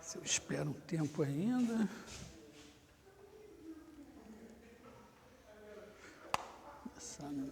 Se eu espero um tempo ainda. Começar, né?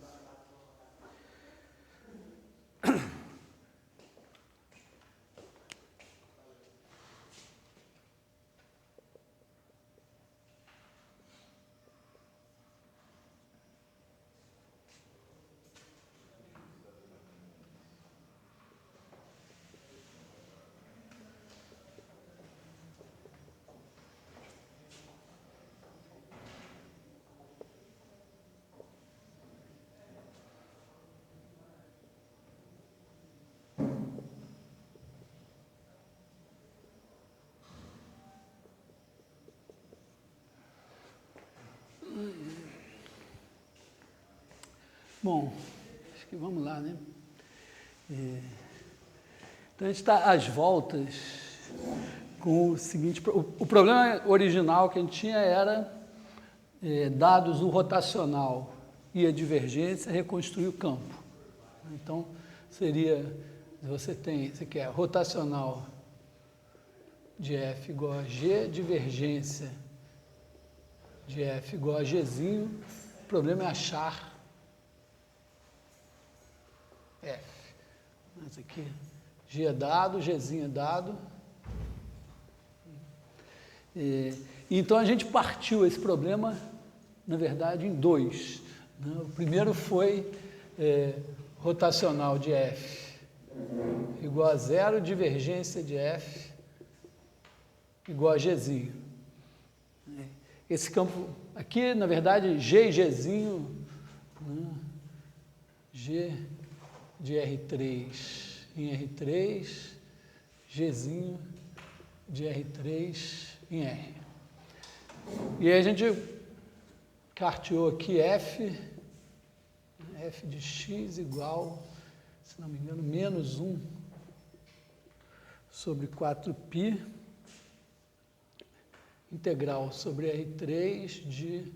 Bom, acho que vamos lá, né? Então, a gente está às voltas com o seguinte... O problema original que a gente tinha era, dados o rotacional e a divergência, reconstruir o campo. Então, seria... Você quer rotacional de F igual a G, divergência de F igual a Gzinho. O problema é achar F. Esse aqui, G é dado, Gzinho é dado. Então a gente partiu esse problema, na verdade, em dois. Né? O primeiro foi rotacional de F igual a zero, divergência de F igual a Gzinho. Esse campo aqui, na verdade, G e Gzinho, né? G de R3 em R3, Gzinho de R3 em R. E aí a gente carteou aqui F de x igual, se não me engano, menos 1 sobre 4π, integral sobre R3 de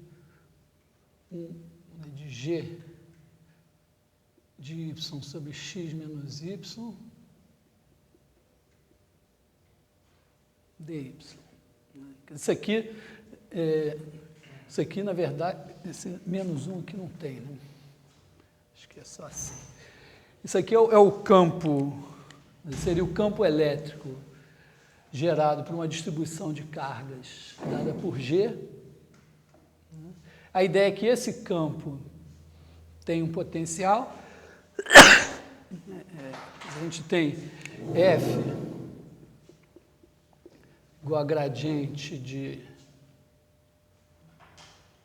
G de y sobre x menos y dy. Isso aqui, na verdade, esse menos 1 aqui não tem, né? Acho que é só assim. Isso aqui é o campo, seria o campo elétrico gerado por uma distribuição de cargas dada por G. A ideia é que esse campo tem um potencial. A gente tem F igual a gradiente de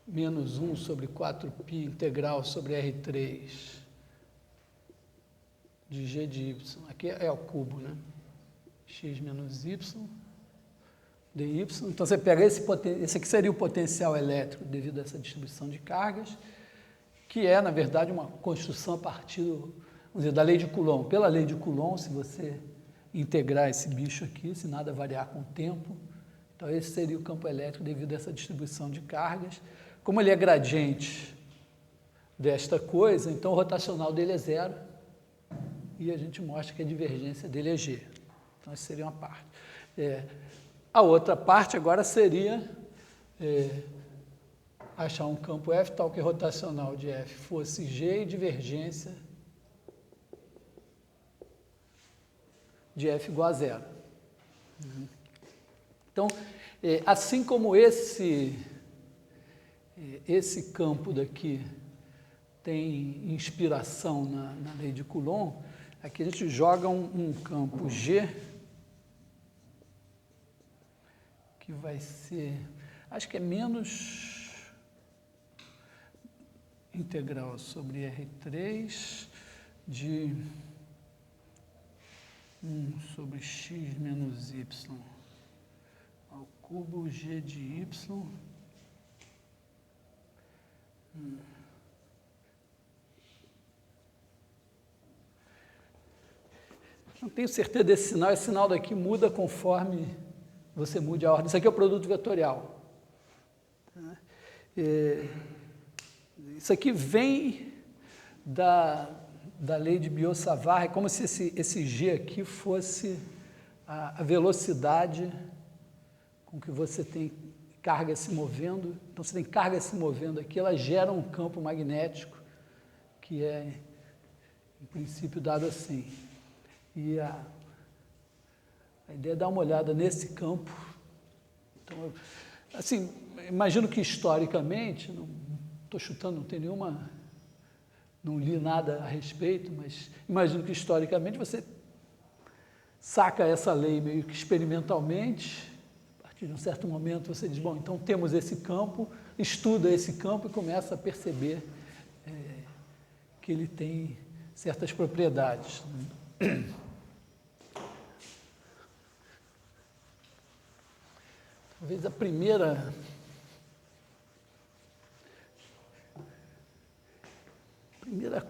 menos 1 sobre 4π integral sobre R3 de G de Y. Aqui é o cubo, né? X menos Y dy. Então, você pega esse aqui seria o potencial elétrico devido a essa distribuição de cargas, que é, na verdade, uma construção a partir, vamos dizer, da lei de Coulomb. Pela lei de Coulomb, se você integrar esse bicho aqui, se nada variar com o tempo, então esse seria o campo elétrico devido a essa distribuição de cargas. Como ele é gradiente desta coisa, então o rotacional dele é zero, e a gente mostra que a divergência dele é G. Então, essa seria uma parte. A outra parte agora seria achar um campo F tal que rotacional de F fosse G e divergência de F igual a zero. Então, assim como esse campo daqui tem inspiração na lei de Coulomb, aqui a gente joga um campo G, que vai ser, acho que é menos integral sobre R3 de 1 sobre x menos y ao cubo G de y. Não tenho certeza desse sinal. Esse sinal daqui muda conforme você mude a ordem. Isso aqui é o produto vetorial. Isso aqui vem da lei de Biot-Savart, é como se esse G aqui fosse a velocidade com que você tem carga se movendo. Então, você tem carga se movendo aqui, ela gera um campo magnético que é, em princípio, dado assim. E a ideia é dar uma olhada nesse campo. Então, assim, imagino que historicamente, não estou chutando, não tem nenhuma, não li nada a respeito, mas imagino que historicamente você saca essa lei meio que experimentalmente. A partir de um certo momento você diz, bom, então temos esse campo, estuda esse campo e começa a perceber que ele tem certas propriedades. Talvez a primeira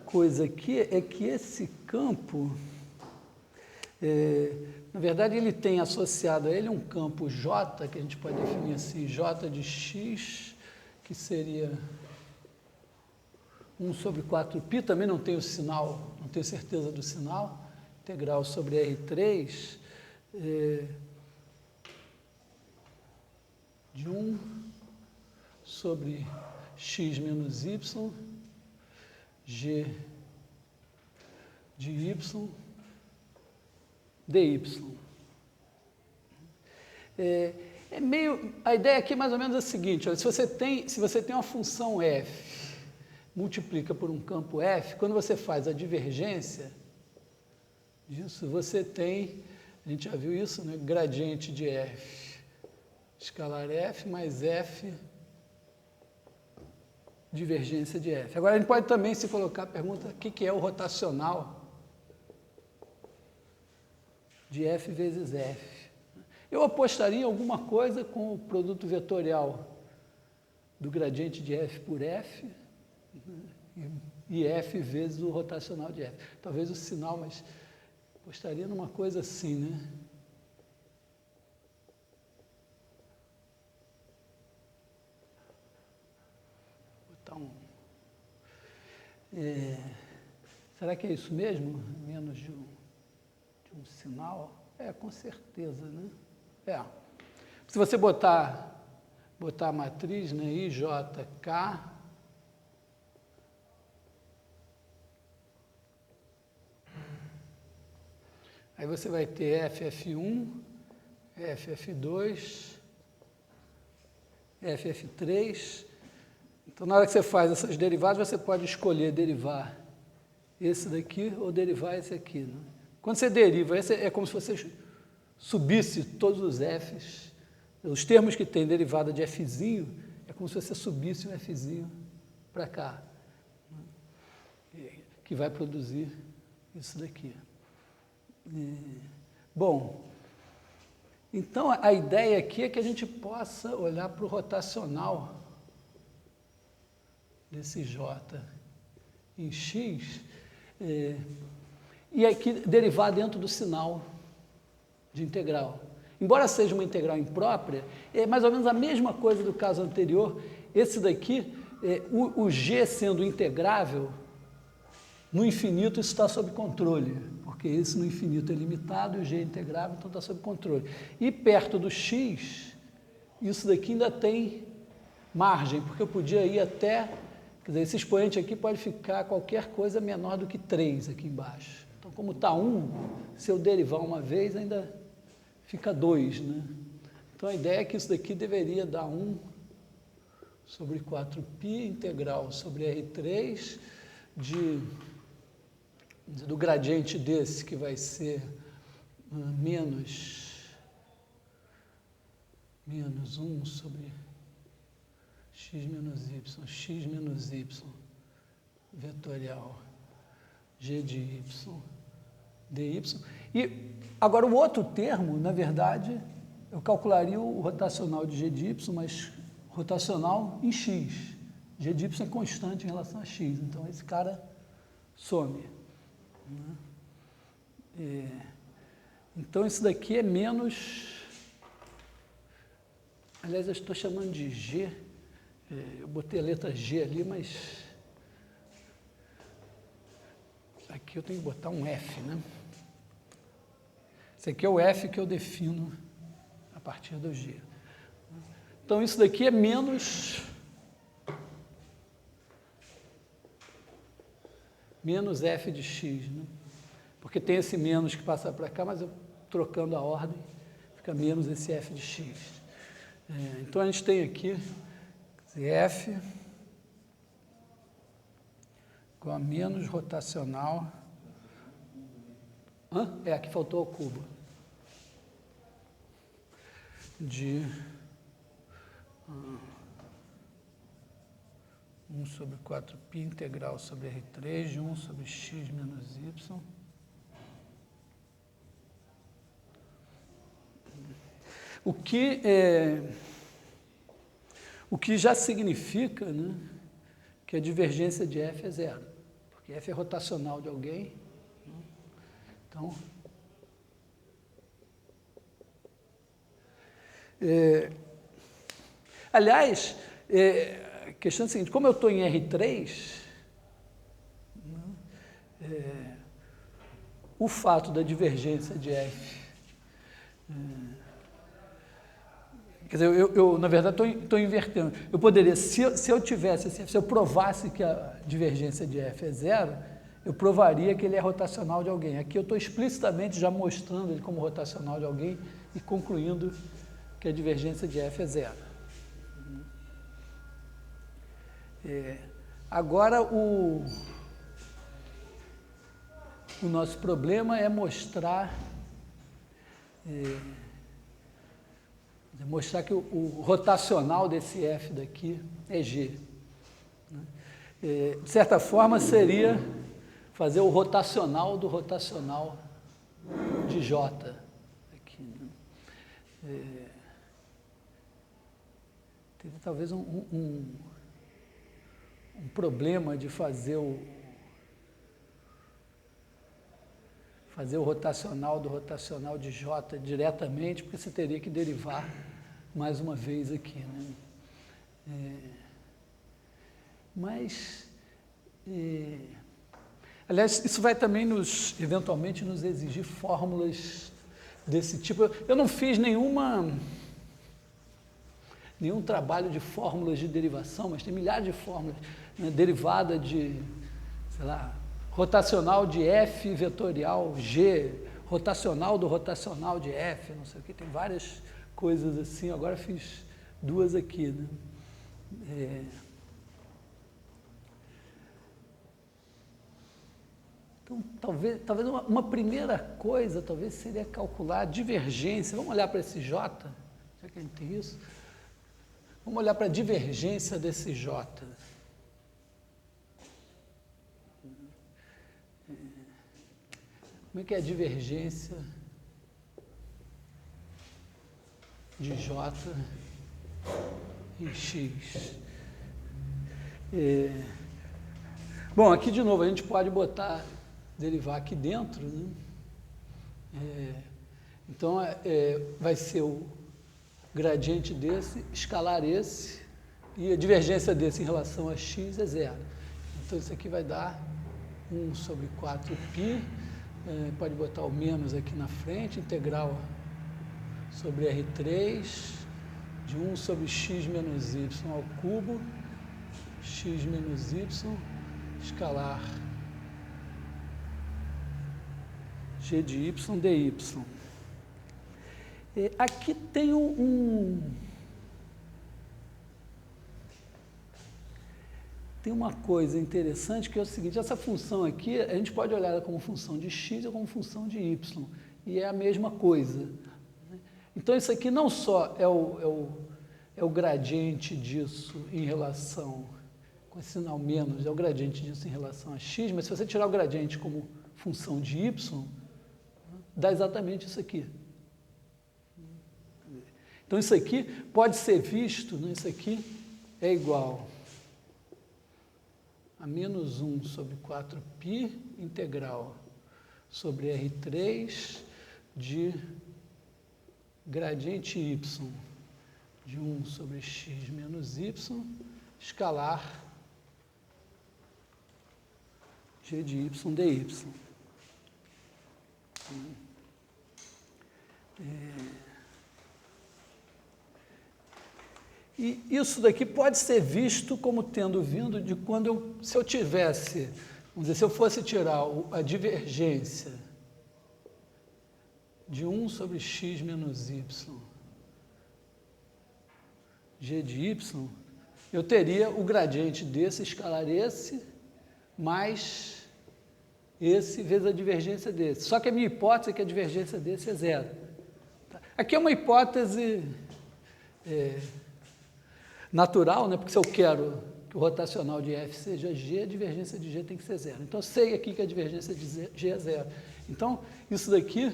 coisa aqui é que esse campo, na verdade, ele tem associado a ele um campo J, que a gente pode definir assim, J de x, que seria 1 sobre 4π, também não tenho o sinal, não tenho certeza do sinal, integral sobre R3, de 1 sobre x menos y, g de y, dy. A ideia aqui mais ou menos é a seguinte, olha, se você tem uma função f, multiplica por um campo f, quando você faz a divergência disso, você tem, a gente já viu isso, né? Gradiente de f, escalar f mais f, divergência de f. Agora, a gente pode também se colocar a pergunta, o que é o rotacional de f vezes f? Eu apostaria em alguma coisa com o produto vetorial do gradiente de f por f, e f vezes o rotacional de f. Talvez o sinal, mas apostaria numa coisa assim, né? Será que é isso mesmo? Menos de um sinal? Com certeza, né? Se você botar a matriz, né, IJK, aí você vai ter FF1, FF2, FF3. Então, na hora que você faz essas derivadas, você pode escolher derivar esse daqui ou derivar esse aqui, né? Quando você deriva, é como se você subisse todos os f's, os termos que tem derivada de fzinho, é como se você subisse um fzinho para cá, né? Que vai produzir isso daqui. Bom, então a ideia aqui é que a gente possa olhar para o rotacional desse J em x, e aqui derivar dentro do sinal de integral. Embora seja uma integral imprópria, é mais ou menos a mesma coisa do caso anterior. Esse daqui, o g sendo integrável, no infinito isso está sob controle, porque esse no infinito é limitado e o g é integrável, então está sob controle. E perto do x, isso daqui ainda tem margem, porque eu podia ir até... Quer dizer, esse expoente aqui pode ficar qualquer coisa menor do que 3 aqui embaixo. Então, como está 1, se eu derivar uma vez, ainda fica 2, né? Então, a ideia é que isso daqui deveria dar 1 sobre 4π integral sobre R3 do gradiente desse, que vai ser menos 1 sobre x menos y, vetorial, g de y, dy. E agora o outro termo, na verdade, eu calcularia o rotacional de g de y, mas rotacional em x. G de y é constante em relação a x, então esse cara some, né? Então isso daqui é menos... Aliás, eu estou chamando de g... eu botei a letra G ali, mas aqui eu tenho que botar um F, né? Esse aqui é o F que eu defino a partir do G. Então, isso daqui é menos F de x, né? Porque tem esse menos que passa para cá, mas eu trocando a ordem, fica menos esse F de x. Então, a gente tem aqui F igual a menos rotacional. Aqui faltou o cubo. De 1 sobre 4π integral sobre R3 de 1 sobre x menos y. O que já significa, né, que a divergência de F é zero, porque F é rotacional de alguém. Né? Então, aliás, a questão é a seguinte, como eu estou em R3, né, o fato da divergência de F, quer dizer, eu na verdade estou invertendo. Eu poderia, se eu tivesse esse F, se eu provasse que a divergência de F é zero, eu provaria que ele é rotacional de alguém. Aqui eu estou explicitamente já mostrando ele como rotacional de alguém e concluindo que a divergência de F é zero. Agora, o nosso problema é mostrar que o rotacional desse F daqui é G. De certa forma, seria fazer o rotacional do rotacional de J. Aqui, né? Teve talvez um problema de fazer o rotacional do rotacional de J diretamente, porque você teria que derivar mais uma vez aqui, né? Aliás, isso vai também eventualmente nos exigir fórmulas desse tipo. Eu não fiz nenhum trabalho de fórmulas de derivação, mas tem milhares de fórmulas, né, derivada de, sei lá, rotacional de F vetorial G, rotacional do rotacional de F, não sei o que, tem várias coisas assim. Agora fiz duas aqui, né? Então, talvez uma primeira coisa, talvez seria calcular a divergência. Vamos olhar para esse J, já que a gente tem isso. Vamos olhar para a divergência desse J. Como é que é a divergência de J em X? Bom, aqui de novo a gente pode derivar aqui dentro, né? Então, vai ser o gradiente desse, escalar esse, e a divergência desse em relação a x é zero. Então, isso aqui vai dar 1 sobre 4π, pode botar o menos aqui na frente, integral sobre R3, de 1 sobre x menos y ao cubo, x menos y, escalar g de y dy. Aqui tem tem uma coisa interessante, que é o seguinte: essa função aqui, a gente pode olhar ela como função de x ou como função de y, e é a mesma coisa. Então, isso aqui não só é o gradiente disso em relação, com esse sinal menos, é o gradiente disso em relação a x, mas se você tirar o gradiente como função de y, dá exatamente isso aqui. Então, isso aqui pode ser visto, né? Isso aqui é igual a menos 1 sobre 4π integral sobre R3 de gradiente y de 1 sobre x menos y, escalar G de Y dy. E isso daqui pode ser visto como tendo vindo de quando se eu tivesse, vamos dizer, se eu fosse tirar a divergência de 1 sobre x menos y, g de y, eu teria o gradiente desse escalar esse, mais esse vezes a divergência desse. Só que a minha hipótese é que a divergência desse é zero. Aqui é uma hipótese natural, né? Porque se eu quero que o rotacional de F seja G, a divergência de G tem que ser zero. Então, eu sei aqui que a divergência de G é zero. Então, isso daqui,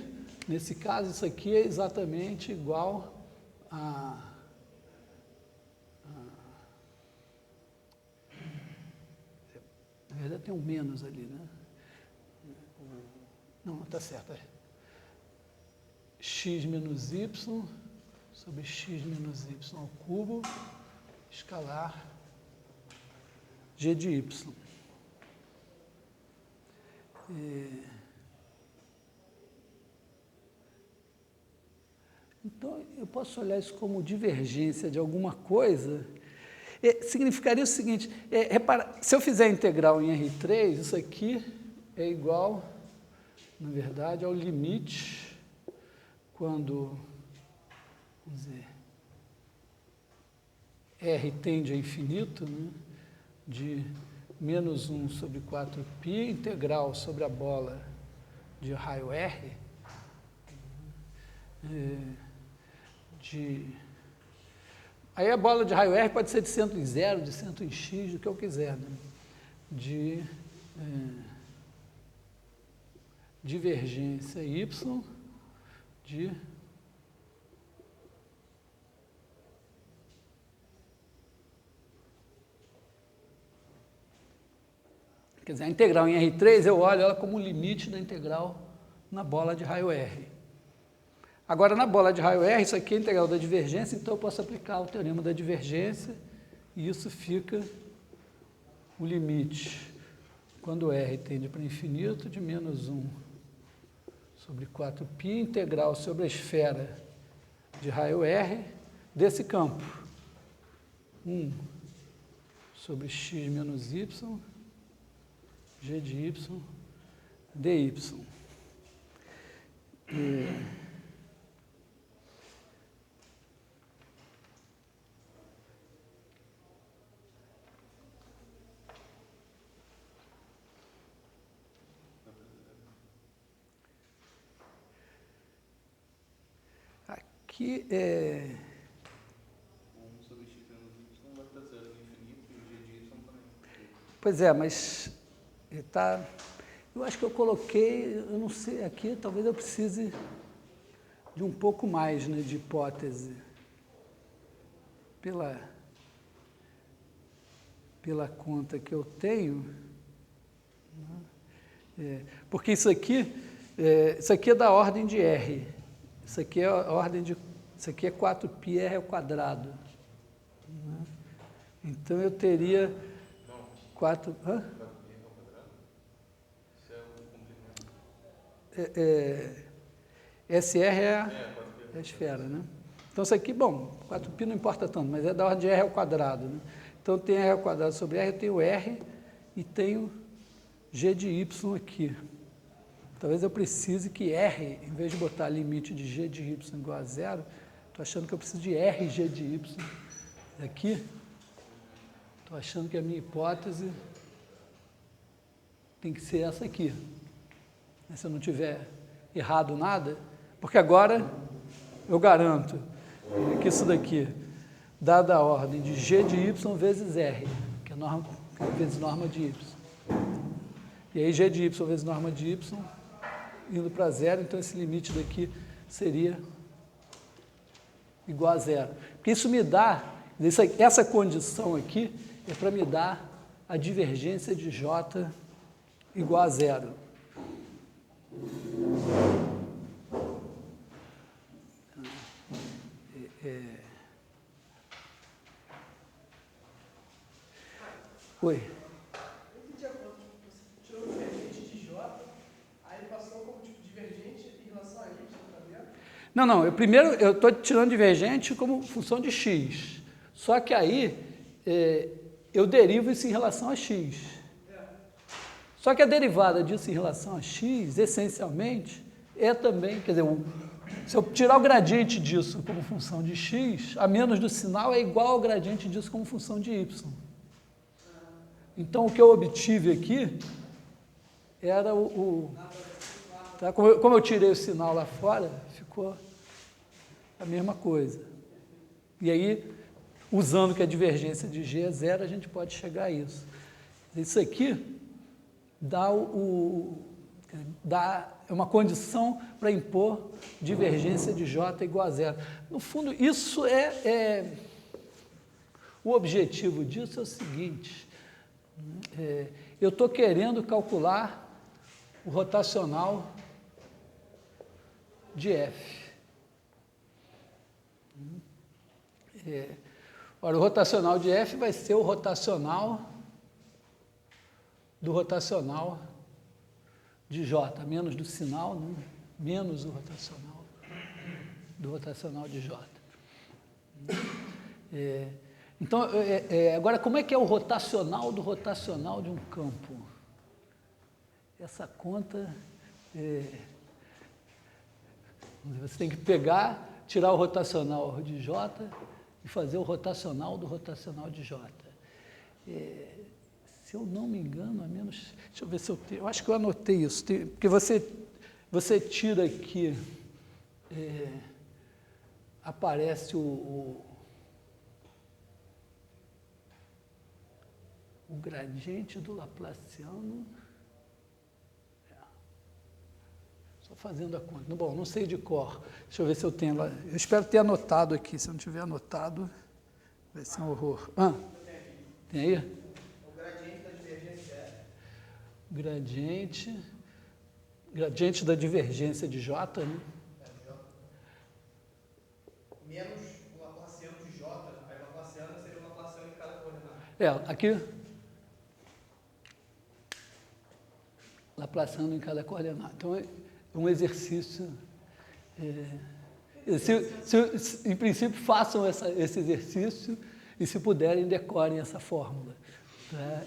nesse caso, isso aqui é exatamente igual a... Na verdade, tem um menos ali, né? Não, está certo. X menos y sobre x menos y ao cubo, escalar g de y. Então, eu posso olhar isso como divergência de alguma coisa. Significaria o seguinte, repara, se eu fizer a integral em R3, isso aqui é igual, na verdade, ao limite quando, vamos dizer, R tende a infinito, né, de menos 1 sobre 4π, integral sobre a bola de raio R, aí a bola de raio R pode ser de centro em zero, de centro em x, do que eu quiser, né, de divergência y de quer dizer, a integral em R3 eu olho ela como o limite da integral na bola de raio R. Agora, na bola de raio R, isso aqui é a integral da divergência, então eu posso aplicar o teorema da divergência e isso fica o limite, quando R tende para infinito, de menos 1 sobre 4π, integral sobre a esfera de raio R desse campo. 1 sobre x menos y, g de y, dy. Aqui é... 1 sobre x menos y vai para zero no infinito e o g de y também. Pois é, mas tá, eu acho que eu coloquei, eu não sei, aqui talvez eu precise de um pouco mais, né, de hipótese pela conta que eu tenho, porque isso aqui é da ordem de R, isso aqui é a ordem de, isso aqui é 4π R ao quadrado, né? Então eu teria 4... Hã? 4π ao quadrado? Isso é o complemento. SR é a esfera, né? Então isso aqui, bom, 4π não importa tanto, mas é da ordem de R ao quadrado, né? Então tem R ao quadrado sobre R, eu tenho R e tenho G de Y aqui. Talvez eu precise que R, em vez de botar limite de G de Y igual a zero, estou achando que eu preciso de R G de Y aqui. Estou achando que a minha hipótese tem que ser essa aqui. Se eu não tiver errado nada, porque agora eu garanto que isso daqui, dada a ordem de G de Y vezes R, que é norma, vezes norma de Y. E aí G de Y vezes norma de Y indo para zero, então esse limite daqui seria igual a zero. Porque isso me dá, essa condição aqui é para me dar a divergência de J igual a zero. Oi. Esse dia quando você tirou Não, primeiro eu estou tirando divergente como função de x. Só que aí eu derivo isso em relação a x. Só que a derivada disso em relação a x, essencialmente, é também, quer dizer, se eu tirar o gradiente disso como função de x, a menos do sinal é igual ao gradiente disso como função de y. Então, o que eu obtive aqui era tá? Como eu tirei o sinal lá fora, ficou a mesma coisa. E aí, usando que a divergência de G é zero, a gente pode chegar a isso. Isso aqui dá uma condição para impor divergência de J igual a zero. No fundo, isso o objetivo disso é o seguinte, eu estou querendo calcular o rotacional de F. Ora, o rotacional de F vai ser o rotacional do rotacional de J, menos do sinal, né? Menos o rotacional do rotacional de J. Então, agora, como é que é o rotacional do rotacional de um campo? Essa conta, você tem que tirar o rotacional de J e fazer o rotacional do rotacional de J. Se eu não me engano, a menos... Deixa eu ver se eu tenho... Eu acho que eu anotei isso, porque você tira aqui, aparece o gradiente do Laplaciano... Só fazendo a conta. Bom, não sei de cor. Deixa eu ver se eu tenho lá. Eu espero ter anotado aqui. Se eu não tiver anotado, vai ser um horror. Tem aí? Gradiente da divergência de J, né? Menos o Laplaciano de J, aí o Laplaciano seria o Laplaciano em cada coordenada. Aqui. Laplaciano em cada coordenada. Então, é um exercício. Em princípio, façam esse exercício e, se puderem, decorem essa fórmula. Tá?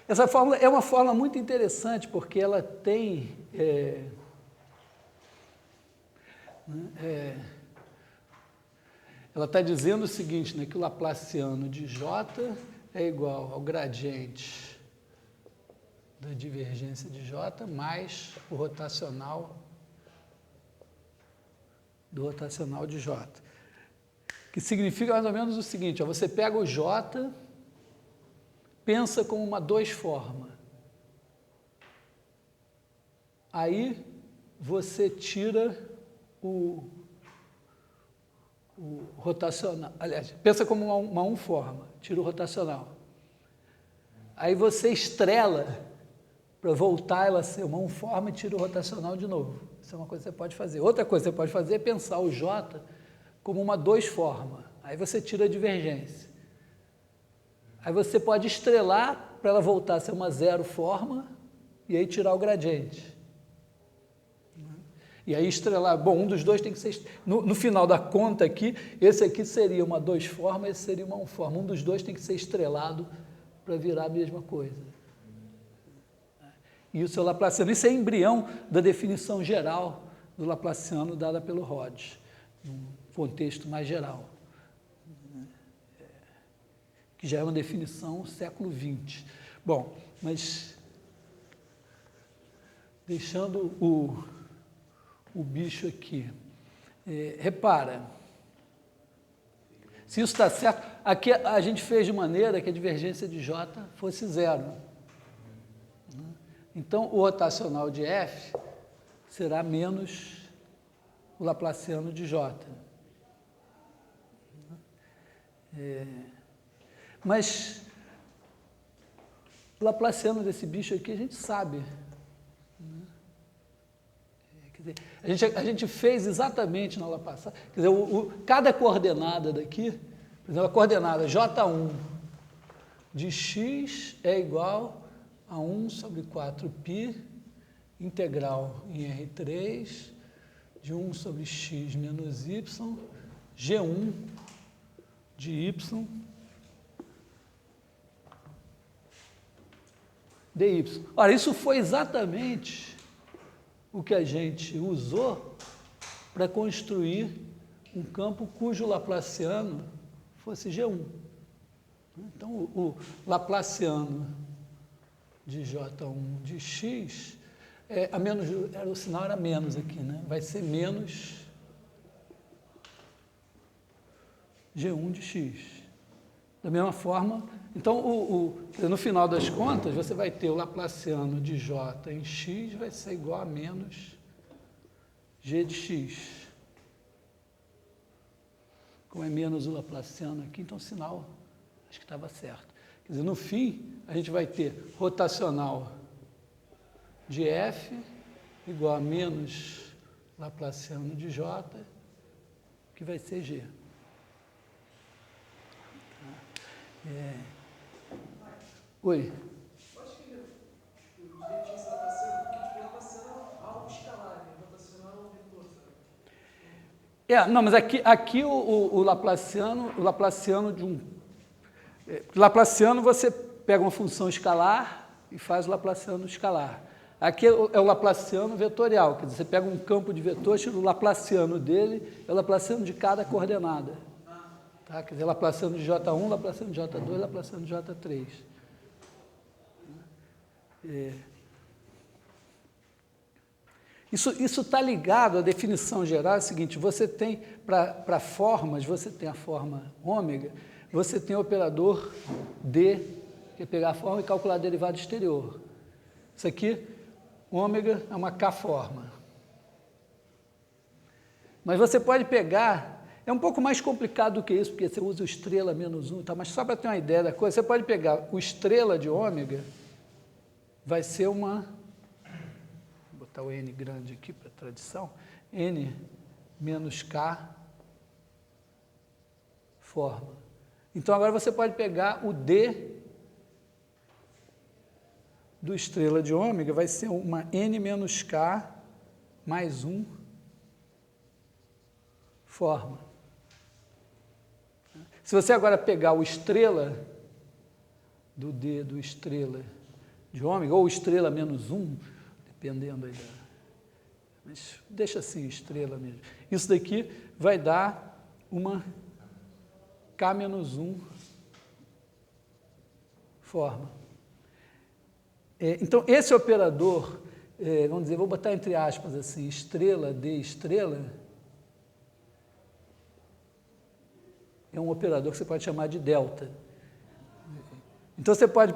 Essa fórmula é uma fórmula muito interessante, porque ela tem... ela está dizendo o seguinte, né, que o Laplaciano de J é igual ao gradiente da divergência de J mais o rotacional do rotacional de J. Que significa mais ou menos o seguinte, você pega o J... pensa como uma dois-forma. Aí você tira o rotacional. Aliás, pensa como uma um-forma, tira o rotacional. Aí você estrela para voltar ela a ser uma um-forma e tira o rotacional de novo. Isso é uma coisa que você pode fazer. Outra coisa que você pode fazer é pensar o J como uma dois-forma. Aí você tira a divergência. Aí você pode estrelar para ela voltar a ser uma zero-forma e aí tirar o gradiente. E aí estrelar, bom, um dos dois tem que ser... No final da conta aqui, esse aqui seria uma dois-forma, esse seria uma um-forma. Um dos dois tem que ser estrelado para virar a mesma coisa. E o seu Laplaciano, isso é embrião da definição geral do Laplaciano dada pelo Rhodes, num contexto mais geral. Que já é uma definição século XX. Bom, mas deixando o bicho aqui, repara, se isso está certo, aqui a gente fez de maneira que a divergência de J fosse zero. Então, o rotacional de F será menos o Laplaciano de J. Mas o Laplaciano desse bicho aqui a gente sabe. Quer dizer, a gente fez exatamente na aula passada. Quer dizer, cada coordenada daqui, por exemplo, a coordenada J1 de x é igual a 1 sobre 4π integral em R3 de 1 sobre x menos y, G1 de y dy. Ora, isso foi exatamente o que a gente usou para construir um campo cujo laplaciano fosse G1. Então, o laplaciano de J1 de x, o sinal era menos aqui, né? Vai ser menos G1 de x. Da mesma forma, então, no final das contas, você vai ter o laplaciano de J em x vai ser igual a menos G de x. Como é menos o laplaciano aqui, então o sinal acho que estava certo. Quer dizer, no fim, a gente vai ter rotacional de f igual a menos laplaciano de j, que vai ser g. Oi? Eu acho que o direito tinha esse laplaciano, porque o laplaciano é algo escalar, né? O rotacional é um vetor, sabe? Não, mas aqui o Laplaciano de um... Laplaciano, você pega uma função escalar e faz o Laplaciano escalar. Aqui é o Laplaciano vetorial, quer dizer, você pega um campo de vetores, tira o Laplaciano dele, é o Laplaciano de cada coordenada. Tá? Quer dizer, Laplaciano de J1, Laplaciano de J2, Laplaciano de J3. Isso está ligado à definição geral, é o seguinte, você tem, para formas, você tem a forma ômega, você tem o operador D, que é pegar a forma e calcular a derivada exterior. Isso aqui, ômega, é uma K-forma. Mas você pode pegar, é um pouco mais complicado do que isso, porque você usa o estrela menos 1, tá? Mas só para ter uma ideia da coisa, você pode pegar o estrela de ômega, vai ser uma, vou botar o N grande aqui para tradição, N menos K forma. Então, agora você pode pegar o D do estrela de ômega, vai ser uma N menos K mais 1 forma. Se você agora pegar o estrela do D do estrela de ômega, ou estrela menos 1, dependendo aí da... Mas deixa assim, estrela mesmo. Isso daqui vai dar uma K menos 1 forma. Então, esse operador, vamos dizer, vou botar entre aspas assim, estrela D estrela, é um operador que você pode chamar de delta. Então, você pode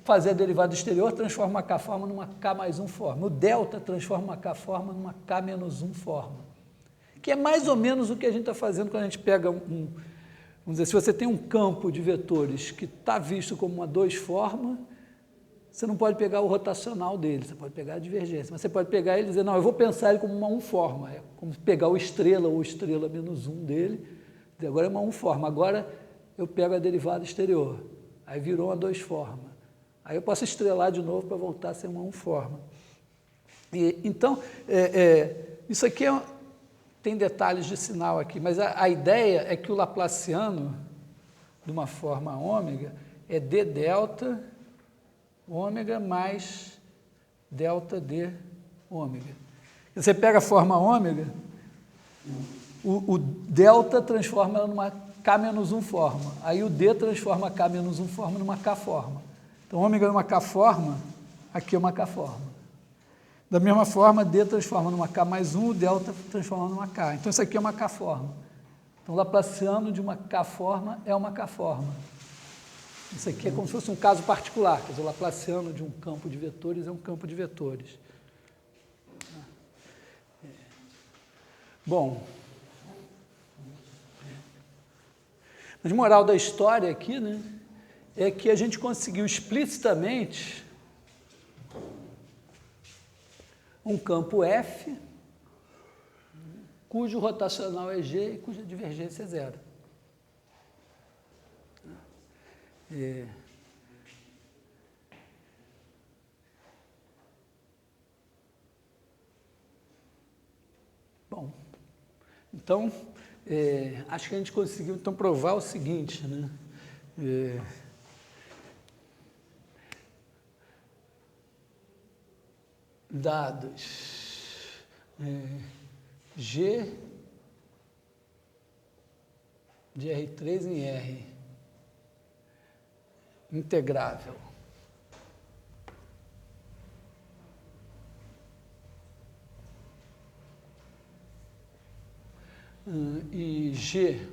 fazer a derivada exterior, transforma uma K-forma numa K mais 1 forma. O delta transforma uma K-forma numa K menos 1 forma. Que é mais ou menos o que a gente está fazendo quando a gente pega vamos dizer, se você tem um campo de vetores que está visto como uma 2 forma, você não pode pegar o rotacional dele, você pode pegar a divergência, mas você pode pegar ele e dizer, não, eu vou pensar ele como uma 1 forma, é como pegar o estrela ou estrela menos 1 dele, dizer, agora é uma 1 forma, agora eu pego a derivada exterior, aí virou uma 2 forma, aí eu posso estrelar de novo para voltar a ser uma 1 forma. Então, isso aqui tem detalhes de sinal aqui, mas a ideia é que o laplaciano de uma forma ômega é d delta ômega mais delta d ômega. Você pega a forma ômega, o delta transforma ela numa K menos 1 forma, aí o d transforma a K menos 1 forma numa K forma. Então, ômega é uma K forma, aqui é uma K forma. Da mesma forma, D transforma numa K mais 1, o delta transforma numa K. Então, isso aqui é uma K-forma. Então, o laplaciano de uma K-forma é uma K-forma. Isso aqui é como se fosse um caso particular, quer dizer, o laplaciano de um campo de vetores é um campo de vetores. Bom, mas moral da história aqui, né, é que a gente conseguiu explicitamente um campo F, cujo rotacional é G e cuja divergência é zero. Bom, então, acho que a gente conseguiu então provar o seguinte, né? Dados G de R3 em R, integrável. E G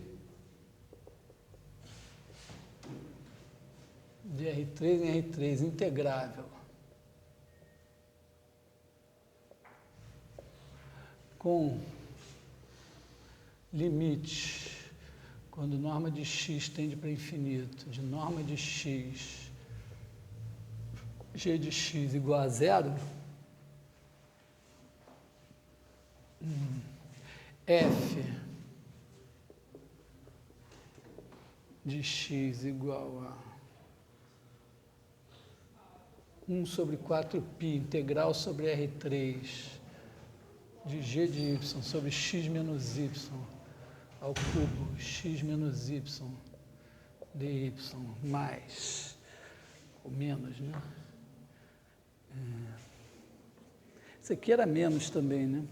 de R3 em R3, integrável. Com limite, quando norma de x tende para infinito, de norma de x, g de x igual a zero, f de x igual a 1 sobre 4π integral sobre R3 de g de y sobre x menos y ao cubo x menos y dy mais ou menos, né? Isso aqui era menos também, né?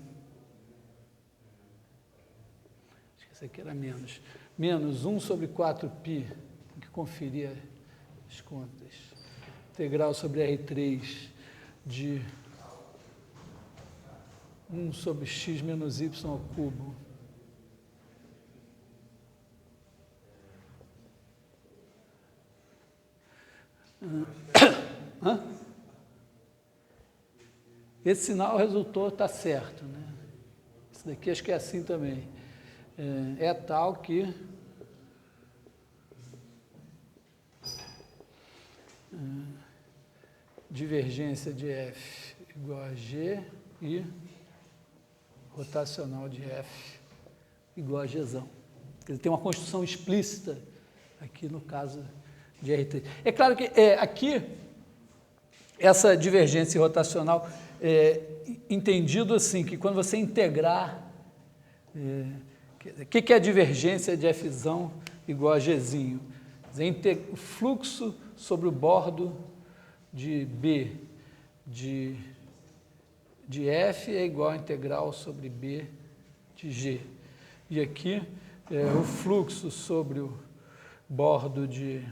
Acho que isso aqui era menos. Menos 1 sobre 4π, tem que conferir as contas. Integral sobre R3 de 1 sobre x menos y ao cubo. Esse sinal resultou, está certo, né? Esse daqui acho que é assim também. É tal que divergência de F igual a G e rotacional de F igual a Gzão. Ele tem uma construção explícita aqui no caso de R3. É claro que aqui essa divergência rotacional entendido assim, que quando você integrar, o que é a divergência de Fzão igual a Gzinho? O fluxo sobre o bordo de B de F é igual a integral sobre B de G. E aqui, o fluxo sobre o bordo de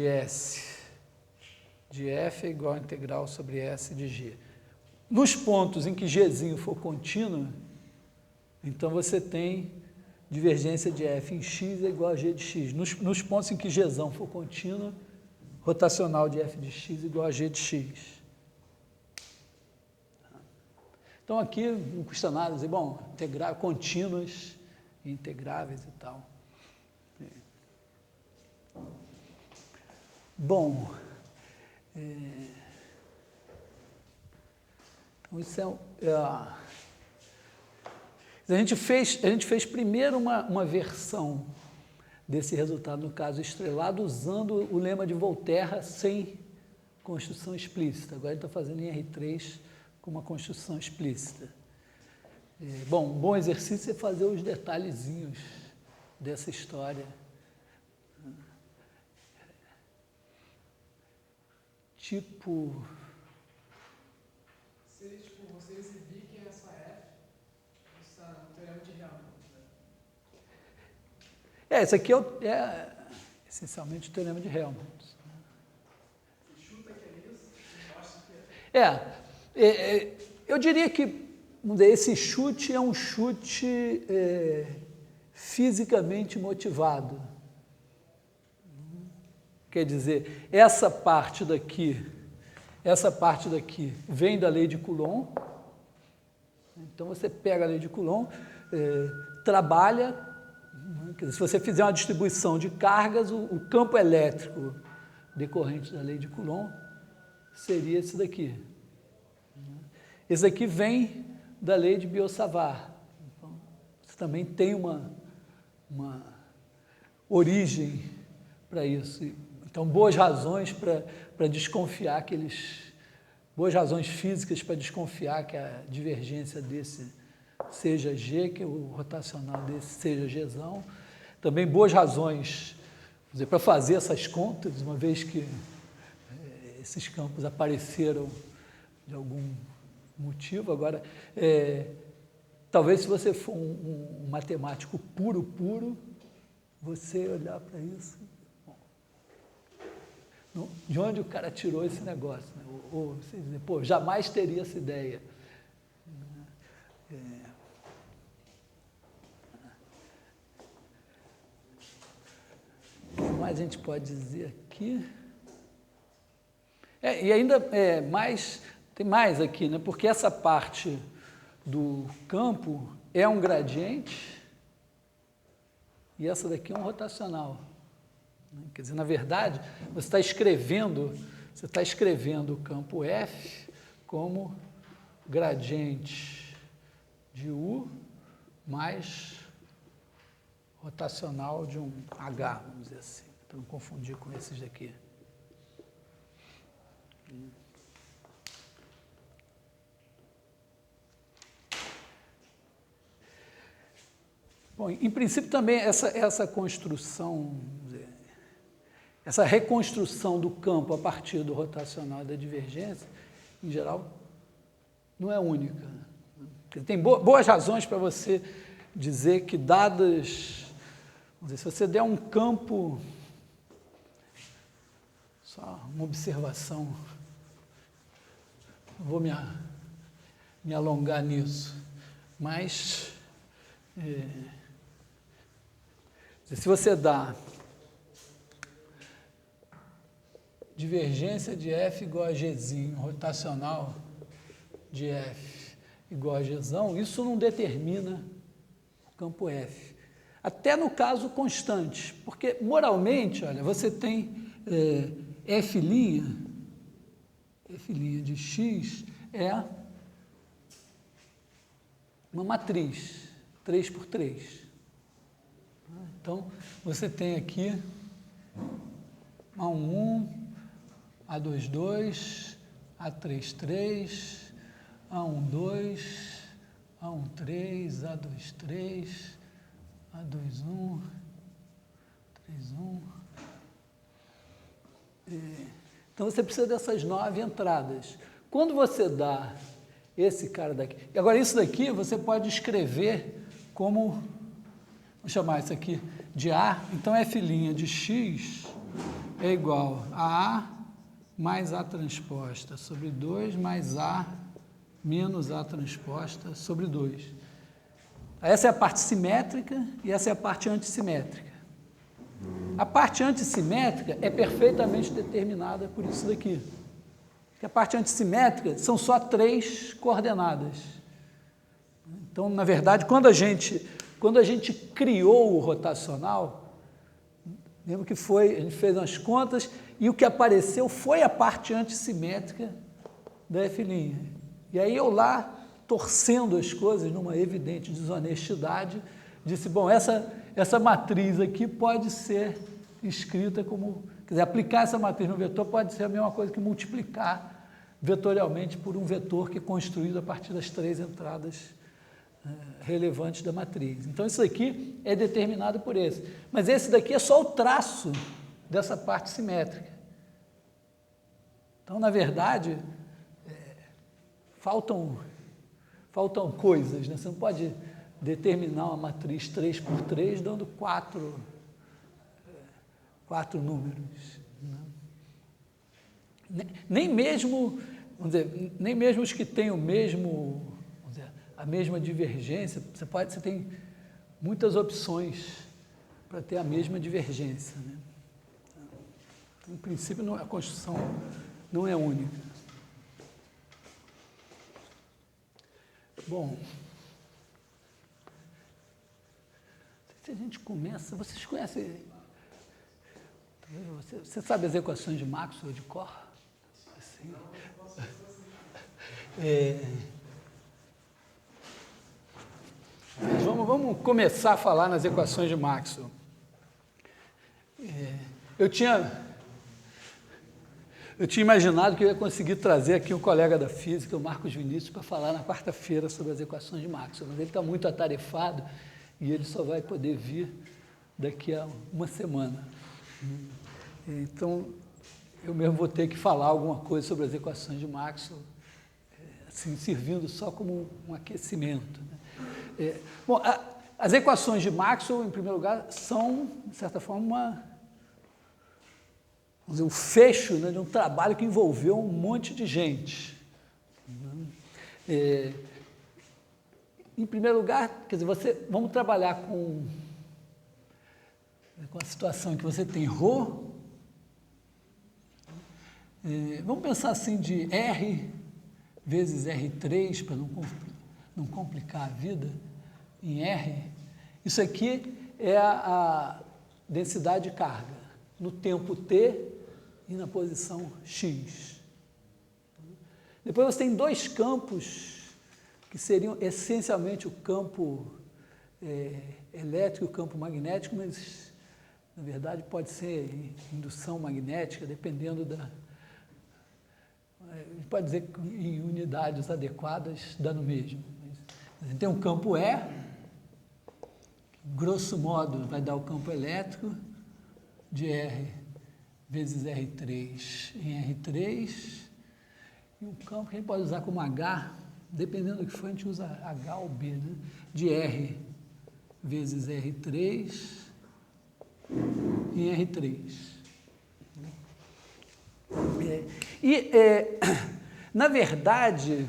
S de F é igual a integral sobre S de G. Nos pontos em que Gzinho for contínuo, então você tem divergência de F em x é igual a G de x. Nos pontos em que Gzão for contínuo, rotacional de F de x igual a G de x. Então aqui não custa nada dizer, bom, contínuas e integráveis e tal. Bom, então isso a gente fez primeiro uma versão desse resultado, no caso estrelado, usando o lema de Volterra sem construção explícita. Agora a gente está fazendo em R3 com uma construção explícita. Bom, um bom exercício é fazer os detalhezinhos dessa história. Tipo... Seria tipo, você exibir que essa F está no teorema de Helmholtz, né? Esse aqui é essencialmente o teorema de Helmholtz. Você chuta que é isso e mostra que é. Eu diria que esse chute é um chute fisicamente motivado. Quer dizer, essa parte daqui vem da lei de Coulomb. Então, você pega a lei de Coulomb, trabalha, quer dizer, se você fizer uma distribuição de cargas, o campo elétrico decorrente da lei de Coulomb seria esse daqui. Esse aqui vem da lei de Biot-Savart. Então, você também tem uma origem para isso. Então, boas razões para desconfiar que eles boas razões físicas para desconfiar que a divergência desse seja G, que o rotacional desse seja Gzão. Também boas razões, quer dizer, para fazer essas contas, uma vez que esses campos apareceram de algum motivo. Agora, talvez se você for um matemático puro, você olhar para isso, bom, de onde o cara tirou esse negócio? Né? Ou você dizer, pô, jamais teria essa ideia. O que mais a gente pode dizer aqui? E ainda tem mais aqui, né? Porque essa parte do campo é um gradiente e essa daqui é um rotacional. Quer dizer, na verdade, você está escrevendo o campo F como gradiente de U mais rotacional de um H, vamos dizer assim, para não confundir com esses daqui. Bom, em princípio também essa construção, essa reconstrução do campo a partir do rotacional e da divergência, em geral, não é única. Tem boas razões para você dizer que dadas, vamos dizer, se você der um campo, só uma observação, não vou me alongar nisso, mas se você dá divergência de F igual a Gzinho, rotacional de F igual a Gzão, isso não determina o campo F. Até no caso constante, porque moralmente, olha, você tem F' de X é uma matriz, 3 por 3. Então, você tem aqui A11, A22, A33, A12, A13, A23, A21, 31. Então, você precisa dessas 9 entradas. Quando você dá esse cara daqui... Agora, isso daqui você pode escrever como... Vou chamar isso aqui de A. Então, F' de X é igual a A mais A transposta sobre 2 mais A menos A transposta sobre 2. Essa é a parte simétrica e essa é a parte antissimétrica. A parte antissimétrica é perfeitamente determinada por isso daqui. Porque a parte antissimétrica são só 3 coordenadas. Então, na verdade, quando a gente criou o rotacional, lembra que a gente fez umas contas e o que apareceu foi a parte antissimétrica da F'. E aí eu lá, torcendo as coisas numa evidente desonestidade, disse, bom, essa matriz aqui pode ser escrita como... Quer dizer, aplicar essa matriz no vetor pode ser a mesma coisa que multiplicar vetorialmente por um vetor que é construído a partir das 3 entradas relevantes da matriz. Então, isso aqui é determinado por esse. Mas esse daqui é só o traço dessa parte simétrica. Então, na verdade, faltam coisas, né? Você não pode determinar uma matriz 3 por 3 dando 4 números. Né? Nem mesmo, vamos dizer, nem mesmo os que têm o mesmo, vamos dizer, a mesma divergência, você tem muitas opções para ter a mesma divergência. Né? Então, em princípio, a construção não é única. Bom, se a gente começa, vocês conhecem, você sabe as equações de Maxwell de cor? Assim. Vamos começar a falar nas equações de Maxwell. Eu tinha Eu tinha imaginado que eu ia conseguir trazer aqui um colega da física, o Marcos Vinícius, para falar na quarta-feira sobre as equações de Maxwell, mas ele está muito atarefado e ele só vai poder vir daqui a uma semana. Então, eu mesmo vou ter que falar alguma coisa sobre as equações de Maxwell, assim, servindo só como um aquecimento, né? Bom, as equações de Maxwell, em primeiro lugar, são, de certa forma, vamos dizer, o fecho, né, de um trabalho que envolveu um monte de gente. Em primeiro lugar, quer dizer, vamos trabalhar com a situação em que você tem ρ, vamos pensar assim de R vezes R3, para não complicar a vida, em R. Isso aqui é a densidade de carga no tempo t e na posição x. Depois você tem dois campos que seriam essencialmente o campo elétrico e o campo magnético, mas na verdade pode ser indução magnética, dependendo da... A gente pode dizer que em unidades adequadas dá no mesmo. A gente tem um campo E, grosso modo vai dar o campo elétrico de R vezes R3 em R3, e um campo que a gente pode usar como H, dependendo do que for, a gente usa H ou B, né? De R vezes R3 em R3. Na verdade,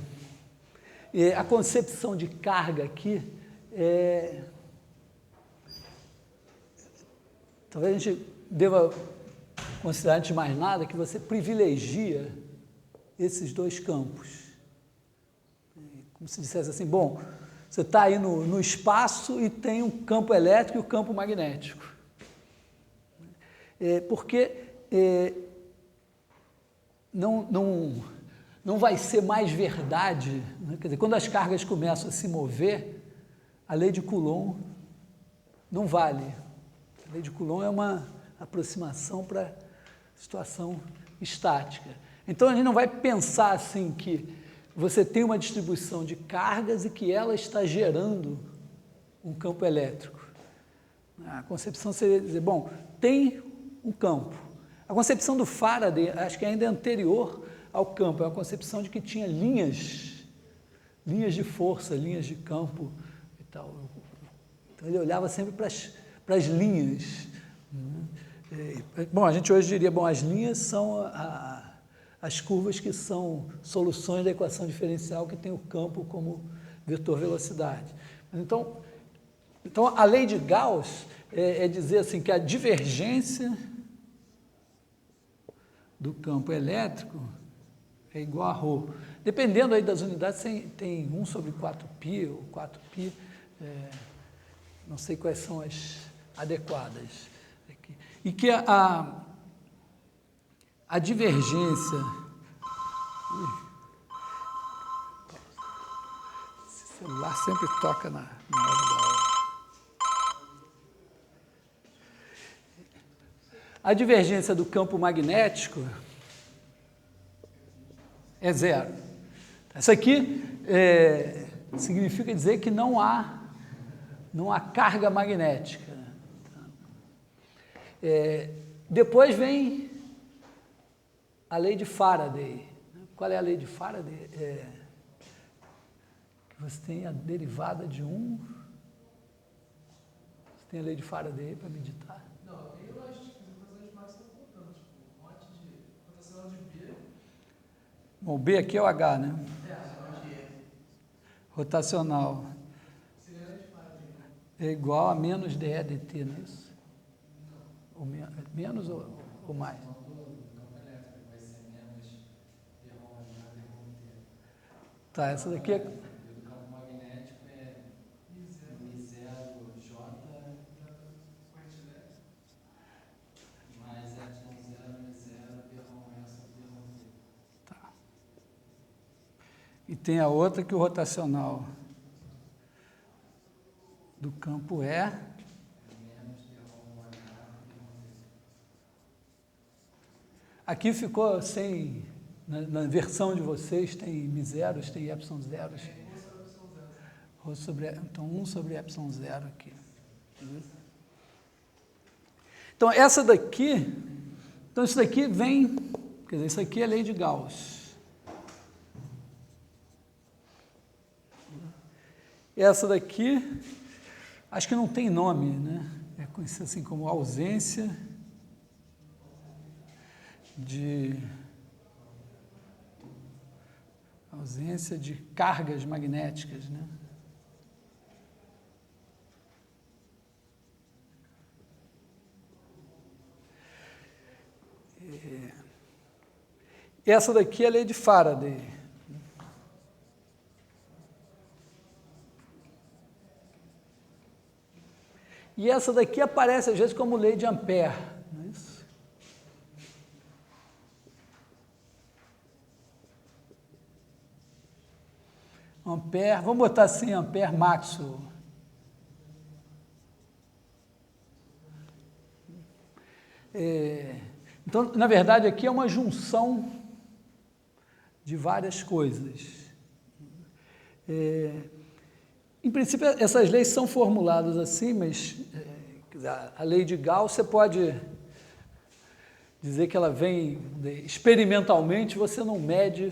a concepção de carga aqui talvez a gente deva considerar, antes de mais nada, que você privilegia esses dois campos. Como se dissesse assim, bom, você está aí no espaço e tem um campo elétrico e o campo magnético. Porque não vai ser mais verdade, né? Quer dizer, quando as cargas começam a se mover, a lei de Coulomb não vale. A lei de Coulomb é uma aproximação para situação estática. Então, a gente não vai pensar assim que você tem uma distribuição de cargas e que ela está gerando um campo elétrico. A concepção seria dizer, bom, tem um campo. A concepção do Faraday, acho que ainda é anterior ao campo, é uma concepção de que tinha linhas de força, linhas de campo e tal. Então, ele olhava sempre para as linhas. Bom, a gente hoje diria, bom, as linhas são as curvas que são soluções da equação diferencial que tem o campo como vetor velocidade. Então a lei de Gauss é dizer assim que a divergência do campo elétrico é igual a ρ. Dependendo aí das unidades, tem 1 sobre 4π ou 4π, não sei quais são as adequadas. E que a divergência... Esse celular sempre toca na hora da aula. A divergência do campo magnético é zero. Isso aqui significa dizer que não há carga magnética. Depois vem a lei de Faraday. Qual é a lei de Faraday? Que você tem a derivada de 1. Você tem a lei de Faraday para meditar? Não, tem as equações de Maxwell estão contando, tipo, um monte de rotacional de B. Bom, o B aqui é o H, né? De E. Rotacional Seria a lei de Faraday. é igual a menos dE dt, não é isso? Ou menos ou mais? Tá, essa daqui é... O campo magnético é Mi0J mais Epsilon0 M0 P1 S P1 T. Tá. E tem a outra que o rotacional do campo é... Aqui ficou sem, na versão de vocês tem μ0, tem ε0. Rho sobre, então 1 sobre ε0 aqui. Então essa daqui, então isso daqui vem, quer dizer, isso aqui é a lei de Gauss. Essa daqui, acho que não tem nome, né? É conhecido assim como ausência de cargas magnéticas, né? Essa daqui é a lei de Faraday. E essa daqui aparece às vezes como lei de Ampère, não é isso? Ampère, vamos botar assim, Ampère Maxwell. Então, na verdade, aqui é uma junção de várias coisas. Em princípio, essas leis são formuladas assim, mas a lei de Gauss, você pode dizer que ela vem experimentalmente, você não mede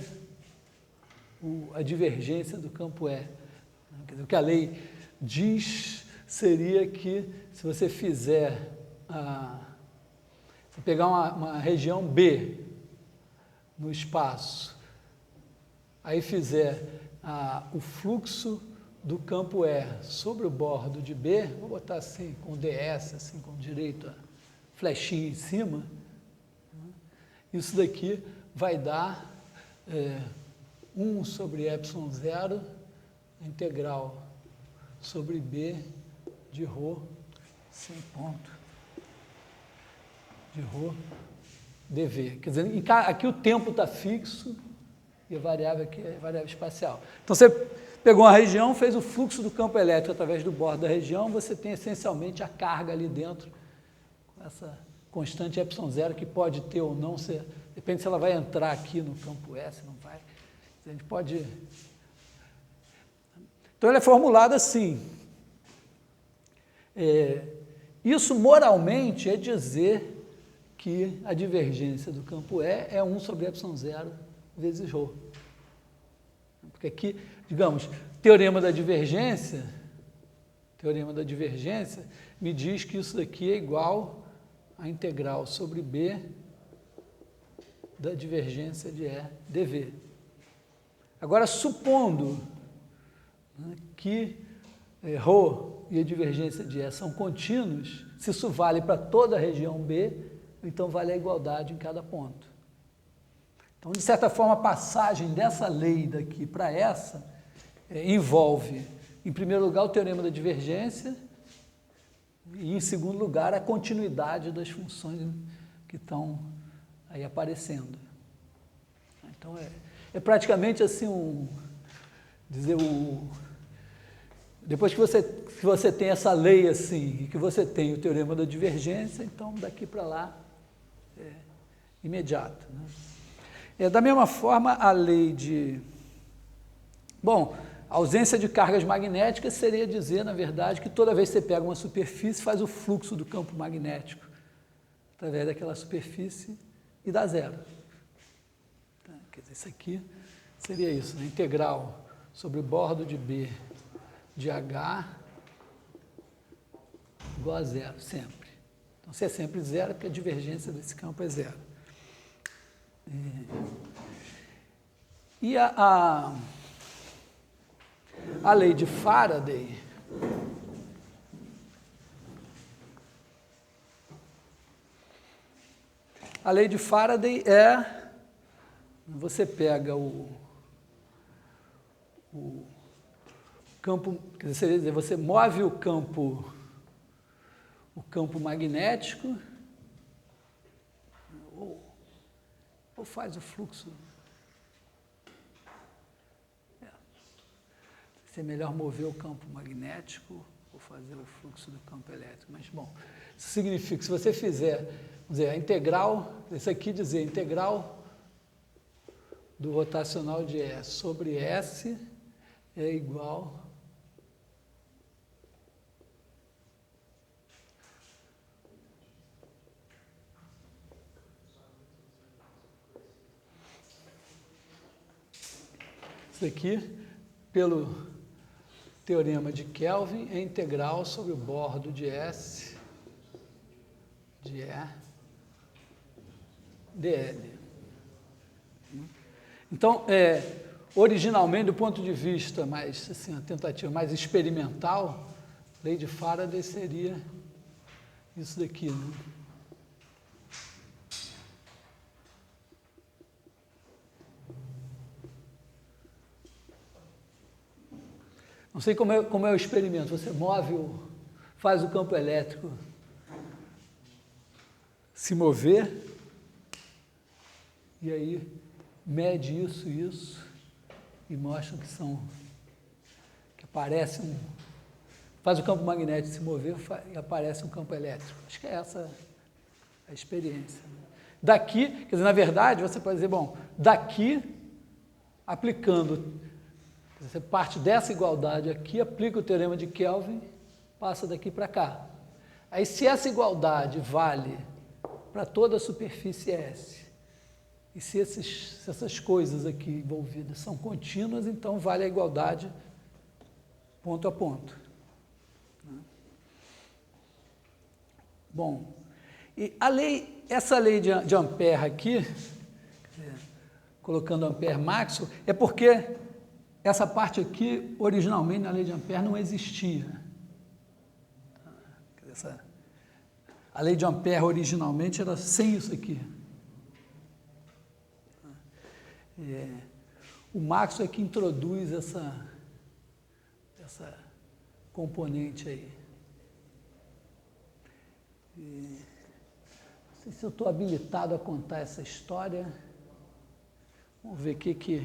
a divergência do campo E. Quer dizer, o que a lei diz seria que se você fizer se pegar uma região B no espaço, aí fizer o fluxo do campo E sobre o bordo de B, vou botar assim, com ds, assim, com direito a flechinha em cima, isso daqui vai dar 1 sobre ε0 integral sobre B de ρ sem ponto de ρ dv. Quer dizer, aqui o tempo está fixo e a variável aqui é a variável espacial. Então, você pegou uma região, fez o fluxo do campo elétrico através do bordo da região, você tem essencialmente a carga ali dentro, com essa constante ε0, que pode ter ou não, depende se ela vai entrar aqui no campo S, não vai. A gente pode... Então, ela é formulada assim. Isso, moralmente, é dizer que a divergência do campo E é 1 sobre ε0 vezes ρ. Porque aqui, digamos, teorema da divergência me diz que isso daqui é igual a integral sobre B da divergência de E dv. Agora, supondo, né, que ρ e a divergência de E são contínuos, se isso vale para toda a região B, então vale a igualdade em cada ponto. Então, de certa forma, a passagem dessa lei daqui para essa envolve, em primeiro lugar, o teorema da divergência e, em segundo lugar, a continuidade das funções que estão aí aparecendo. Então, é praticamente assim depois que você tem essa lei assim, e que você tem o teorema da divergência, então daqui para lá é imediato, né? Da mesma forma, a lei de... Bom, a ausência de cargas magnéticas seria dizer, na verdade, que toda vez que você pega uma superfície, faz o fluxo do campo magnético através daquela superfície e dá zero. Tá? Quer dizer, isso aqui seria isso, né? Integral sobre o bordo de B de H igual a zero, sempre. Então, se é sempre zero, é porque a divergência desse campo é zero. E a lei de Faraday, você pega o campo, quer dizer, você move o campo magnético, ou faz o fluxo. Se é melhor mover o campo magnético Vou fazer o fluxo do campo elétrico, mas, bom, isso significa que se você fizer, vamos dizer, a integral, isso aqui dizer, integral do rotacional de E sobre S é igual isso aqui, pelo teorema de Kelvin, é integral sobre o bordo de S de E dl. Então, originalmente, do ponto de vista mais, assim, a tentativa mais experimental, a lei de Faraday seria isso daqui, né? Não sei como é o experimento, você faz o campo elétrico se mover, e aí mede isso, e mostra que aparece faz o campo magnético se mover e aparece um campo elétrico. Acho que é essa a experiência. Daqui, quer dizer, na verdade, você pode dizer, bom, daqui, aplicando, você parte dessa igualdade aqui, aplica o teorema de Kelvin, passa daqui para cá. Aí, se essa igualdade vale para toda a superfície S, e se essas coisas aqui envolvidas são contínuas, então vale a igualdade ponto a ponto. Bom, e essa lei de Ampère aqui, colocando Ampère Maxwell, é porque essa parte aqui, originalmente, na lei de Ampère, não existia. A lei de Ampère, originalmente, era sem isso aqui. O Maxwell é que introduz essa componente aí. Não sei se eu estou habilitado a contar essa história. Vamos ver o que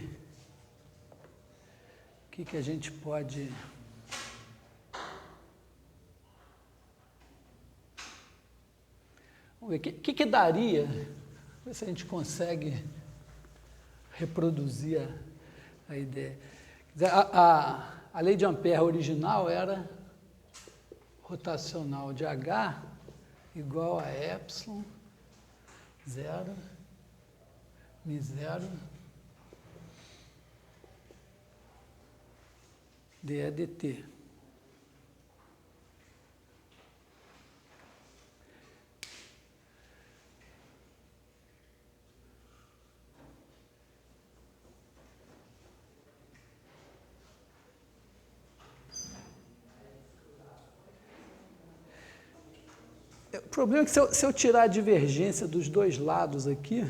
a gente pode... Vamos ver, o que daria, ver se a gente consegue reproduzir a ideia. A lei de Ampère original era rotacional de H igual a epsilon, 0, μ0, dE dt. O problema é que se eu tirar a divergência dos dois lados aqui,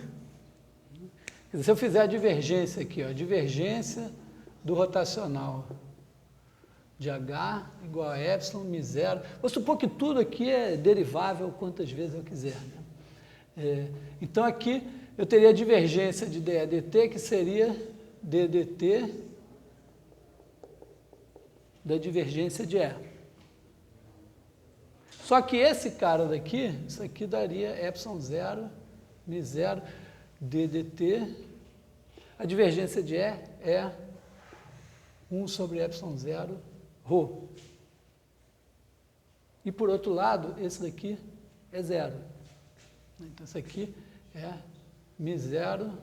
quer dizer, se eu fizer a divergência aqui, ó, a divergência do rotacional de H igual a epsilon, μ0. Vou supor que tudo aqui é derivável quantas vezes eu quiser. Né? Então, aqui eu teria a divergência de dE dt, que seria d dt da divergência de E. Só que esse cara daqui, isso aqui daria epsilon 0, μ0, d dt. A divergência de E é 1 sobre epsilon 0, ρ. E, por outro lado, esse daqui é 0. Então, isso aqui é μ0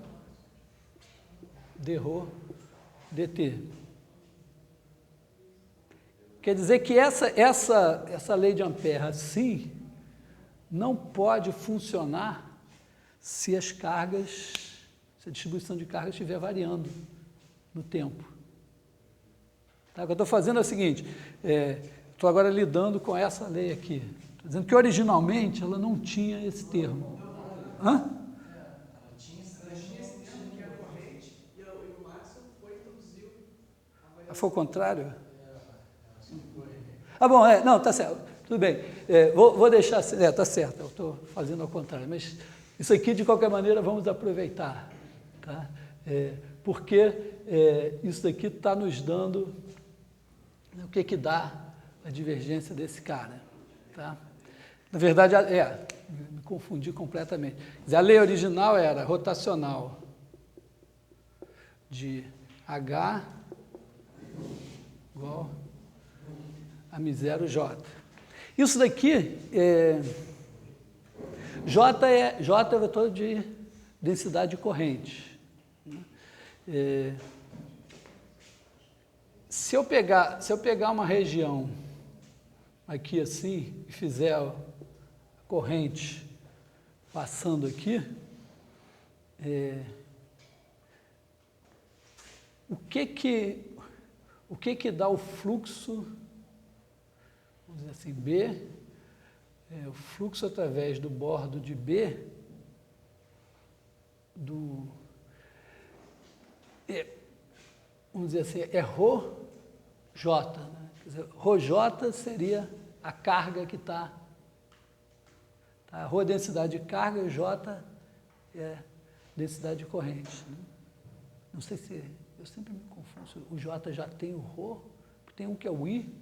dρ dt. Quer dizer que essa lei de Ampère, assim, não pode funcionar se as cargas, se a distribuição de cargas estiver variando no tempo. Tá? O que eu estou fazendo é o seguinte, estou agora lidando com essa lei aqui. Estou dizendo que originalmente ela não tinha esse termo. Hã? Tinha esse termo que é corrente, e o Maxwell foi introduziu a variação. Foi o contrário? Ah, bom, não, tá certo, tudo bem. Vou deixar, tá certo, eu estou fazendo ao contrário, mas isso aqui, de qualquer maneira, vamos aproveitar, tá? Porque isso daqui está nos dando o que dá a divergência desse cara. Tá? Na verdade, me confundi completamente. Quer dizer, a lei original era rotacional de H igual a μ0J. Isso daqui, J é o vetor de densidade de corrente. Se eu pegar uma região aqui assim e fizer a corrente passando aqui, o que dá o fluxo, vamos dizer assim, B, o fluxo através do bordo de B, vamos dizer assim, é ρJ, né? Quer dizer, ρJ seria a carga que está, tá? Ρ é densidade de carga e J é densidade de corrente. Né? Não sei se, eu sempre me confundo, o J já tem o Rho, tem um que é o I,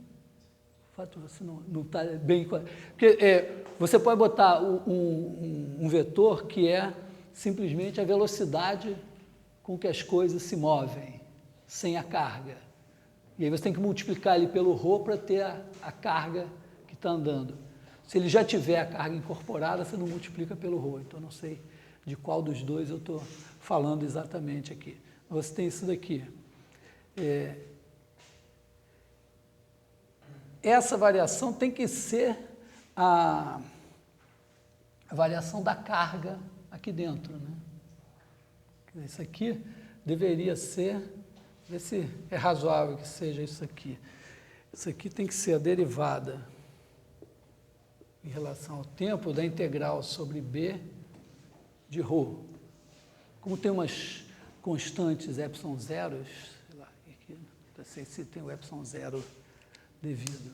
o fato de você não está bem... Porque você pode botar um vetor que é simplesmente a velocidade com que as coisas se movem, sem a carga. E aí você tem que multiplicar ele pelo Rho para ter a carga que está andando. Se ele já tiver a carga incorporada, você não multiplica pelo Rho. Então, eu não sei de qual dos dois eu estou falando exatamente aqui. Você tem isso daqui. Essa variação tem que ser a variação da carga aqui dentro. Né? Isso aqui deveria ser, ver se é razoável que seja isso aqui. Isso aqui tem que ser a derivada em relação ao tempo da integral sobre B de Rho. Como tem umas constantes epsilon zeros, sei lá, aqui, não sei se tem o epsilon zero devido.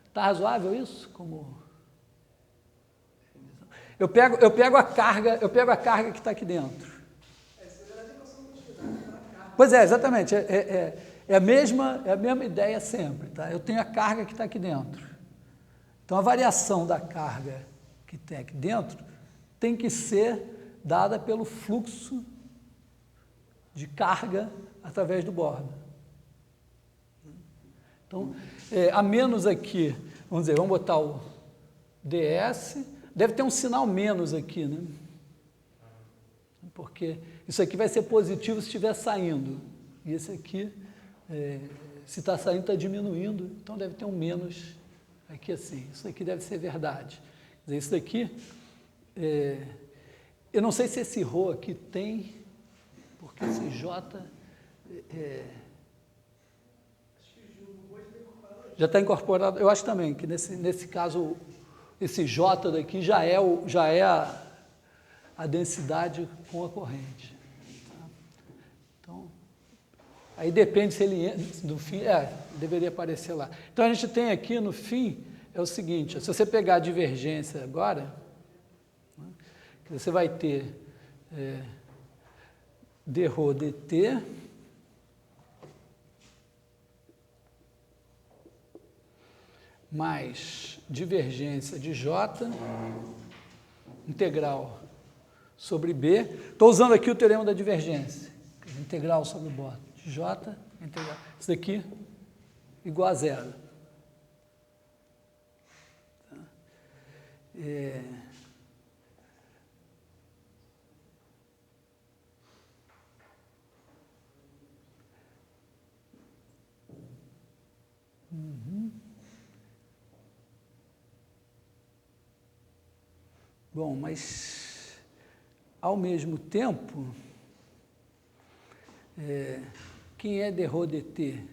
Está razoável isso? Eu pego a carga que está aqui dentro. Pois é, exatamente. É a mesma ideia sempre. Tá? Eu tenho a carga que está aqui dentro. Então, a variação da carga que tem aqui dentro tem que ser dada pelo fluxo de carga através do bordo. Então, a menos aqui, vamos botar o ds, deve ter um sinal menos aqui, né? Porque isso aqui vai ser positivo se estiver saindo, e esse aqui, se está saindo, está diminuindo, então deve ter um menos aqui assim. Isso aqui deve ser verdade. Quer dizer, isso daqui, eu não sei se esse Rho aqui tem, porque esse J já está incorporado. Eu acho também que nesse caso, esse J daqui já é a densidade com a corrente. Tá? Então, aí depende se ele no fim, deveria aparecer lá. Então a gente tem aqui no fim, é o seguinte, se você pegar a divergência agora, né, você vai ter dρ dt mais divergência de J, integral sobre B. Estou usando aqui o teorema da divergência. Integral sobre o bordo de J, integral. Isso daqui igual a zero. Tá? Bom, mas, ao mesmo tempo, quem é dρ dt?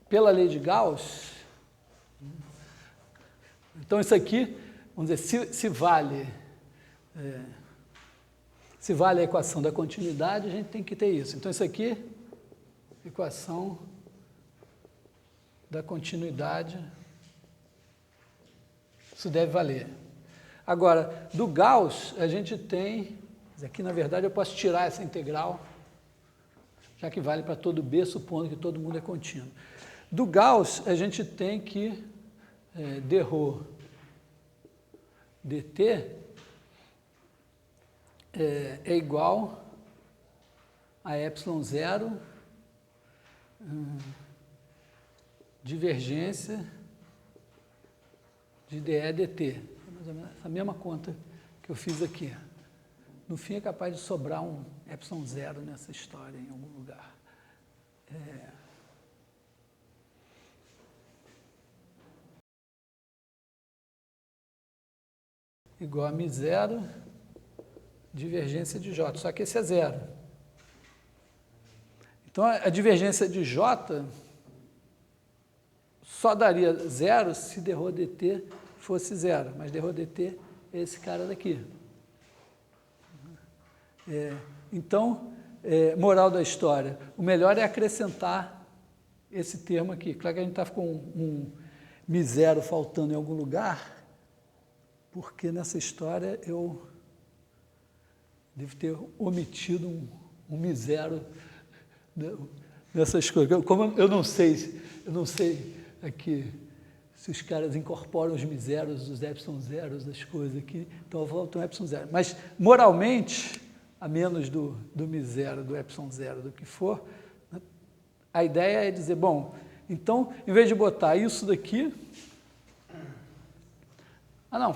Pela lei de Gauss, então isso aqui, vamos dizer, se vale a equação da continuidade, a gente tem que ter isso. Então isso aqui, equação da continuidade, isso deve valer. Agora, do Gauss, a gente tem, aqui na verdade eu posso tirar essa integral, já que vale para todo B, supondo que todo mundo é contínuo. Do Gauss, a gente tem que dρ dt é igual a ε0 divergência de dE dt. Mais ou menos essa mesma conta que eu fiz aqui. No fim é capaz de sobrar um ε0 nessa história em algum lugar. Igual a μ0 divergência de J, só que esse é zero. Então a divergência de J só daria zero se dρ dt fosse zero, mas dρ dt é esse cara daqui. Então, moral da história, o melhor é acrescentar esse termo aqui. Claro que a gente está com um μ0 faltando em algum lugar, porque nessa história eu devo ter omitido um μ0 nessas coisas. Como eu não sei aqui se os caras incorporam os μ0s, os ε0s das coisas aqui, então eu volto um ε0. Mas, moralmente, a menos do μ0, do ε0, do que for, né, a ideia é dizer, bom, então, em vez de botar isso daqui... não,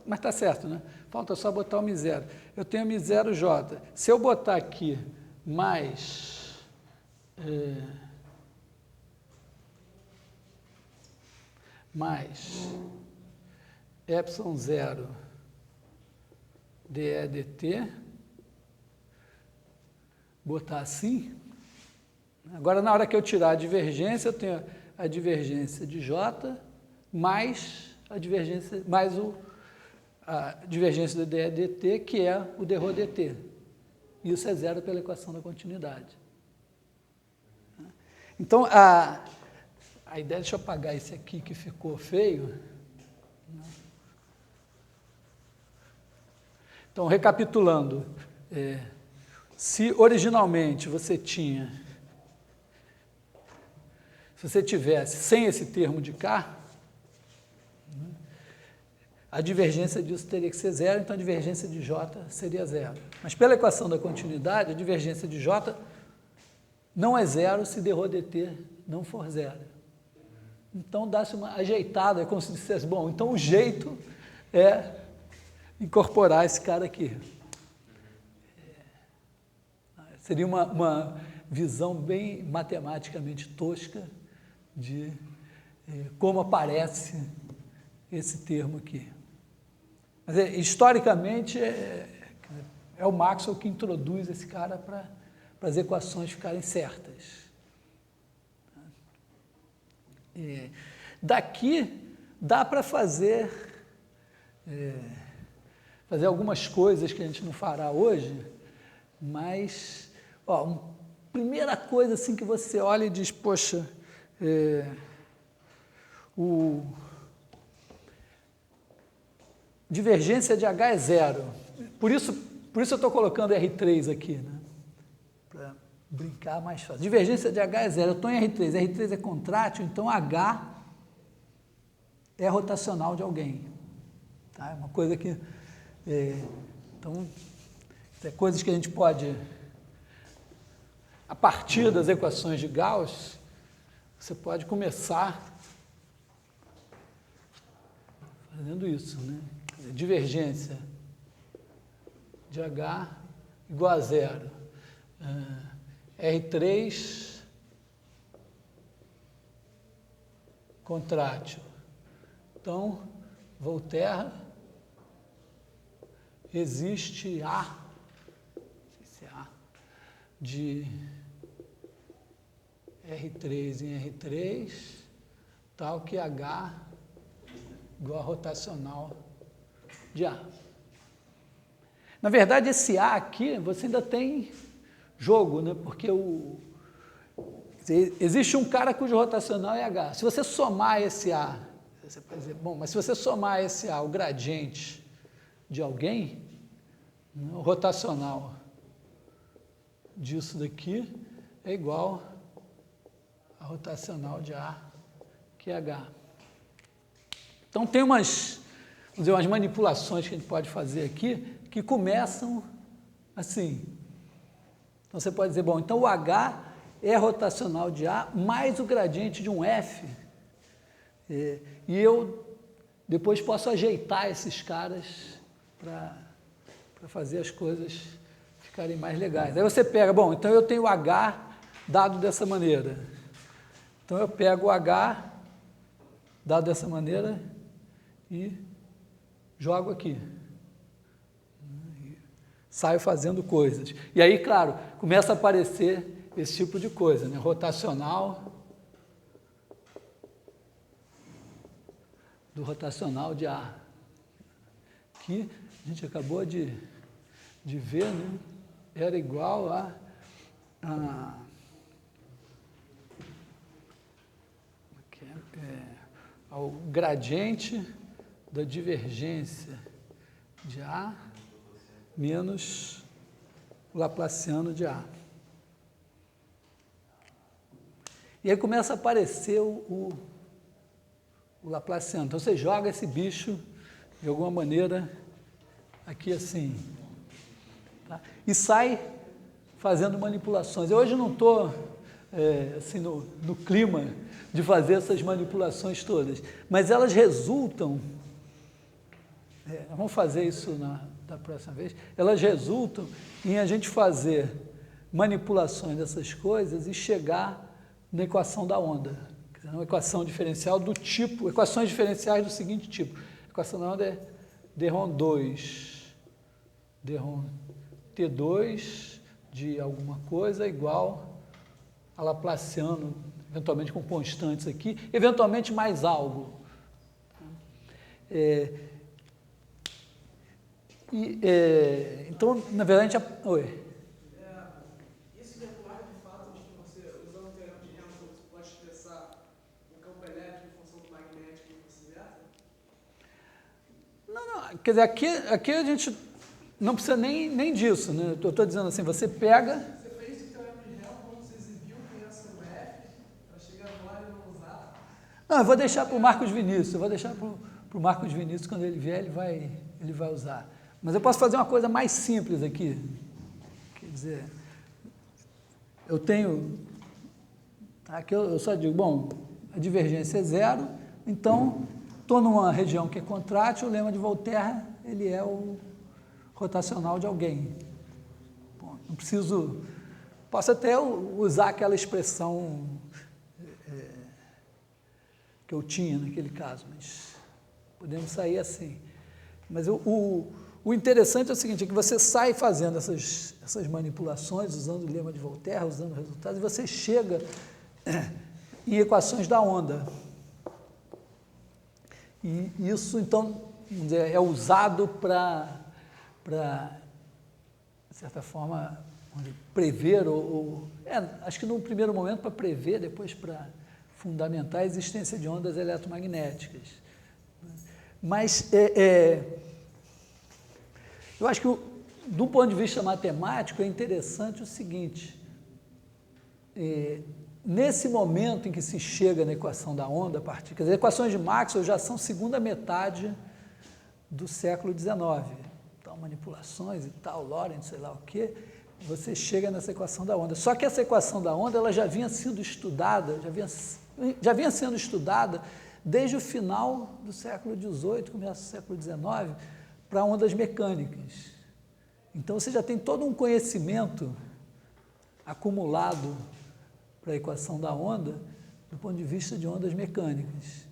mas está certo, né? Falta só botar o μ0. Eu tenho μ0j. Se eu botar aqui mais... mais ε0 dE dt, botar assim. Agora, na hora que eu tirar a divergência, eu tenho a divergência de J mais a divergência, a divergência do dE dt, que é o dρ dt. Isso é zero pela equação da continuidade. Então, a ideia, deixa eu apagar esse aqui que ficou feio. Então, recapitulando, se originalmente você tivesse sem esse termo de cá, a divergência disso teria que ser zero, então a divergência de J seria zero. Mas pela equação da continuidade, a divergência de J não é zero se dρ dt não for zero. Então, dá-se uma ajeitada, é como se dissesse, bom, então o jeito é incorporar esse cara aqui. Seria uma visão bem matematicamente tosca de como aparece esse termo aqui. Mas, historicamente, é o Maxwell que introduz esse cara para as equações ficarem certas. Daqui dá para fazer algumas coisas que a gente não fará hoje, mas primeira coisa assim que você olha e diz, poxa, divergência de H é zero. Por isso eu estou colocando R3 aqui, né? Para brincar mais fácil. Divergência de H é zero. Eu estou em R3. R3 é contrátil, então H é rotacional de alguém. Tá? É uma coisa que... então, é coisas que a gente pode... A partir das equações de Gauss, você pode começar fazendo isso, né? Divergência de H igual a zero. R3 contrátil. Então, Volterra, existe A, de R3 em R3, tal que H igual a rotacional de A. Na verdade, esse A aqui, você ainda tem jogo, né? Porque existe um cara cujo rotacional é H. Se você somar esse A, você pode dizer, bom, mas se você somar esse A, o gradiente de alguém, né, o rotacional disso daqui é igual a rotacional de A, que é H. Então, tem umas manipulações que a gente pode fazer aqui que começam assim. Então, você pode dizer, bom, então o H é rotacional de A mais o gradiente de um F. E eu depois posso ajeitar esses caras para fazer as coisas ficarem mais legais. Aí você pega, bom, então eu tenho o H dado dessa maneira. Então eu pego o H dado dessa maneira e jogo aqui. Saio fazendo coisas. E aí, claro, começa a aparecer esse tipo de coisa, né? Rotacional do rotacional de A. Que a gente acabou de ver, né? Era igual ao gradiente da divergência de A menos o Laplaciano de A. E aí começa a aparecer o Laplaciano. Então você joga esse bicho de alguma maneira aqui assim, tá? E sai fazendo manipulações. Eu hoje não estou assim, no clima de fazer essas manipulações todas, mas elas resultam, vamos fazer isso da próxima vez, elas resultam em a gente fazer manipulações dessas coisas e chegar na equação da onda, uma equação diferencial do tipo, equações diferenciais do seguinte tipo, a equação da onda é d-ROM2, d-ROM T2 de alguma coisa igual a Laplaciano, eventualmente com constantes aqui, eventualmente mais algo. Então, na verdade, oi. Isso decorre de fato de que você, usando o teorema de Hamilton, você pode expressar o campo elétrico em função do magnético e vice-versa? Não, quer dizer, aqui a gente não precisa nem disso, né? Eu estou dizendo assim, você pega... Você fez o teorema de Hamilton, você exibiu quem é seu F, para chegar agora e não usar? Não, eu vou deixar para o Marcos Vinícius, para o Marcos Vinícius, quando ele vier, ele vai usar. Mas eu posso fazer uma coisa mais simples aqui. Quer dizer, eu tenho... Aqui eu só digo, bom, a divergência é zero, então estou numa região que é contrátil, o lema de Volterra, ele é o rotacional de alguém. Bom, não preciso... Posso até usar aquela expressão que eu tinha naquele caso, mas podemos sair assim. Mas o interessante é o seguinte, é que você sai fazendo essas manipulações, usando o lema de Volterra, usando resultados, e você chega em equações da onda. E isso, então, vamos dizer, é usado para, de certa forma, prever, acho que num primeiro momento para prever, depois para fundamentar a existência de ondas eletromagnéticas. Mas eu acho que, do ponto de vista matemático, é interessante o seguinte, nesse momento em que se chega na equação da onda, as equações de Maxwell já são segunda metade do século XIX, então manipulações e tal, Lorentz, sei lá o quê, você chega nessa equação da onda. Só que essa equação da onda, ela já vinha sendo estudada, já vinha sendo estudada desde o final do século XVIII, começo do século XIX, para ondas mecânicas. Então, você já tem todo um conhecimento acumulado para a equação da onda, do ponto de vista de ondas mecânicas.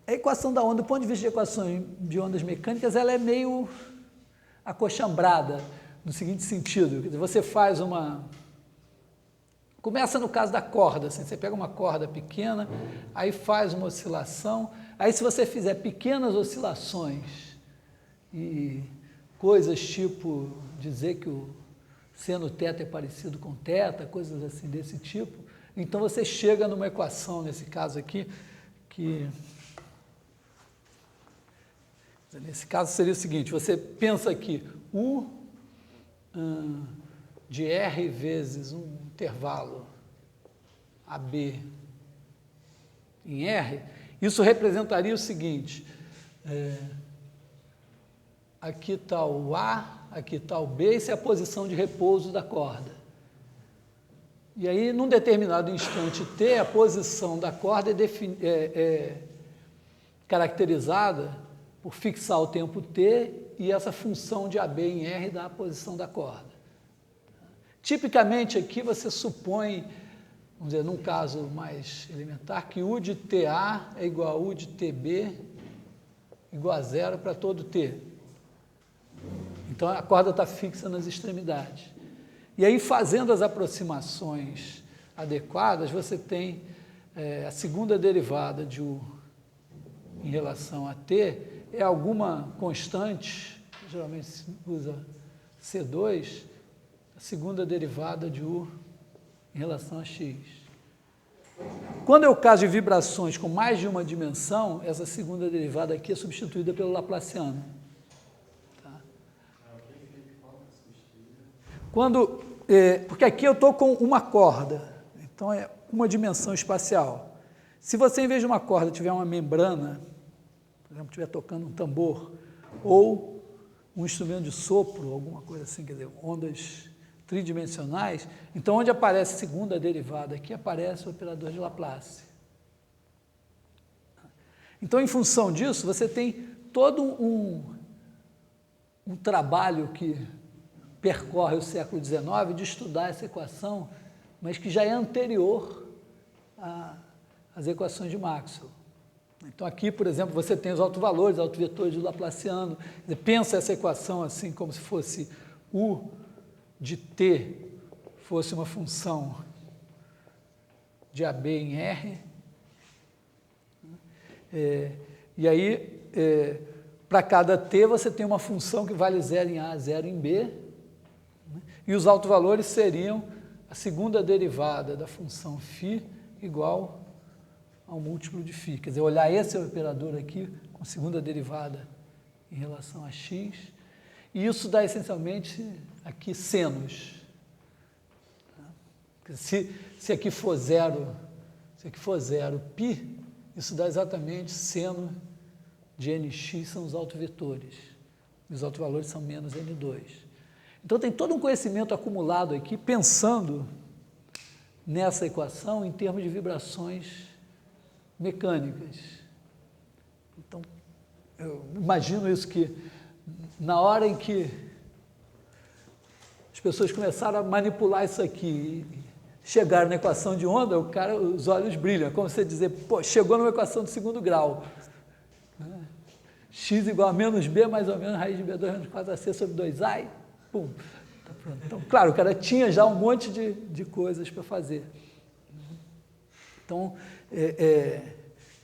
A equação da onda, do ponto de vista de equações de ondas mecânicas, ela é meio acochambrada, no seguinte sentido, quer dizer, você faz uma... Começa no caso da corda, assim, você pega uma corda pequena, aí faz uma oscilação, aí se você fizer pequenas oscilações e coisas tipo dizer que o seno θ é parecido com θ, coisas assim desse tipo, então você chega numa equação, nesse caso aqui, que... Nesse caso seria o seguinte, você pensa que de R vezes um intervalo AB em R, isso representaria o seguinte, aqui está o A, aqui está o B, isso é a posição de repouso da corda. E aí, num determinado instante T, a posição da corda é caracterizada por fixar o tempo T e essa função de AB em R da posição da corda. Tipicamente aqui você supõe, vamos dizer, num caso mais elementar, que U de TA é igual a U de TB igual a zero para todo T. Então a corda está fixa nas extremidades. E aí, fazendo as aproximações adequadas, você tem a segunda derivada de U em relação a T, é alguma constante, geralmente se usa C2, a segunda derivada de U em relação a X. Quando é o caso de vibrações com mais de uma dimensão, essa segunda derivada aqui é substituída pelo Laplaciano. Tá? Porque aqui eu estou com uma corda, então é uma dimensão espacial. Se você, em vez de uma corda, tiver uma membrana, por exemplo, estiver tocando um tambor, ou um instrumento de sopro, alguma coisa assim, quer dizer, ondas tridimensionais, então onde aparece a segunda derivada aqui, aparece o operador de Laplace. Então, em função disso, você tem todo um trabalho que percorre o século XIX de estudar essa equação, mas que já é anterior às equações de Maxwell. Então, aqui, por exemplo, você tem os autovalores, autovetores do Laplaciano. Pensa essa equação assim, como se fosse U de T fosse uma função de AB em R. E aí, para cada T, você tem uma função que vale 0 em A, 0 em B. E os autovalores seriam a segunda derivada da função φ igual ao múltiplo de φ. Quer dizer, olhar esse operador aqui com segunda derivada em relação a x, e isso dá essencialmente aqui senos. Se aqui for zero, π, isso dá exatamente seno de nx, são os autovetores. Os autovalores são menos n2. Então tem todo um conhecimento acumulado aqui, pensando nessa equação em termos de vibrações mecânicas. Então, eu imagino isso, que na hora em que as pessoas começaram a manipular isso aqui e chegaram na equação de onda, os olhos brilham, é como você dizer, pô, chegou numa equação de segundo grau. X igual a menos B, mais ou menos, raiz de B2 menos 4AC sobre 2A, e pum, tá pronto. Então, claro, o cara tinha já um monte de coisas para fazer. Então,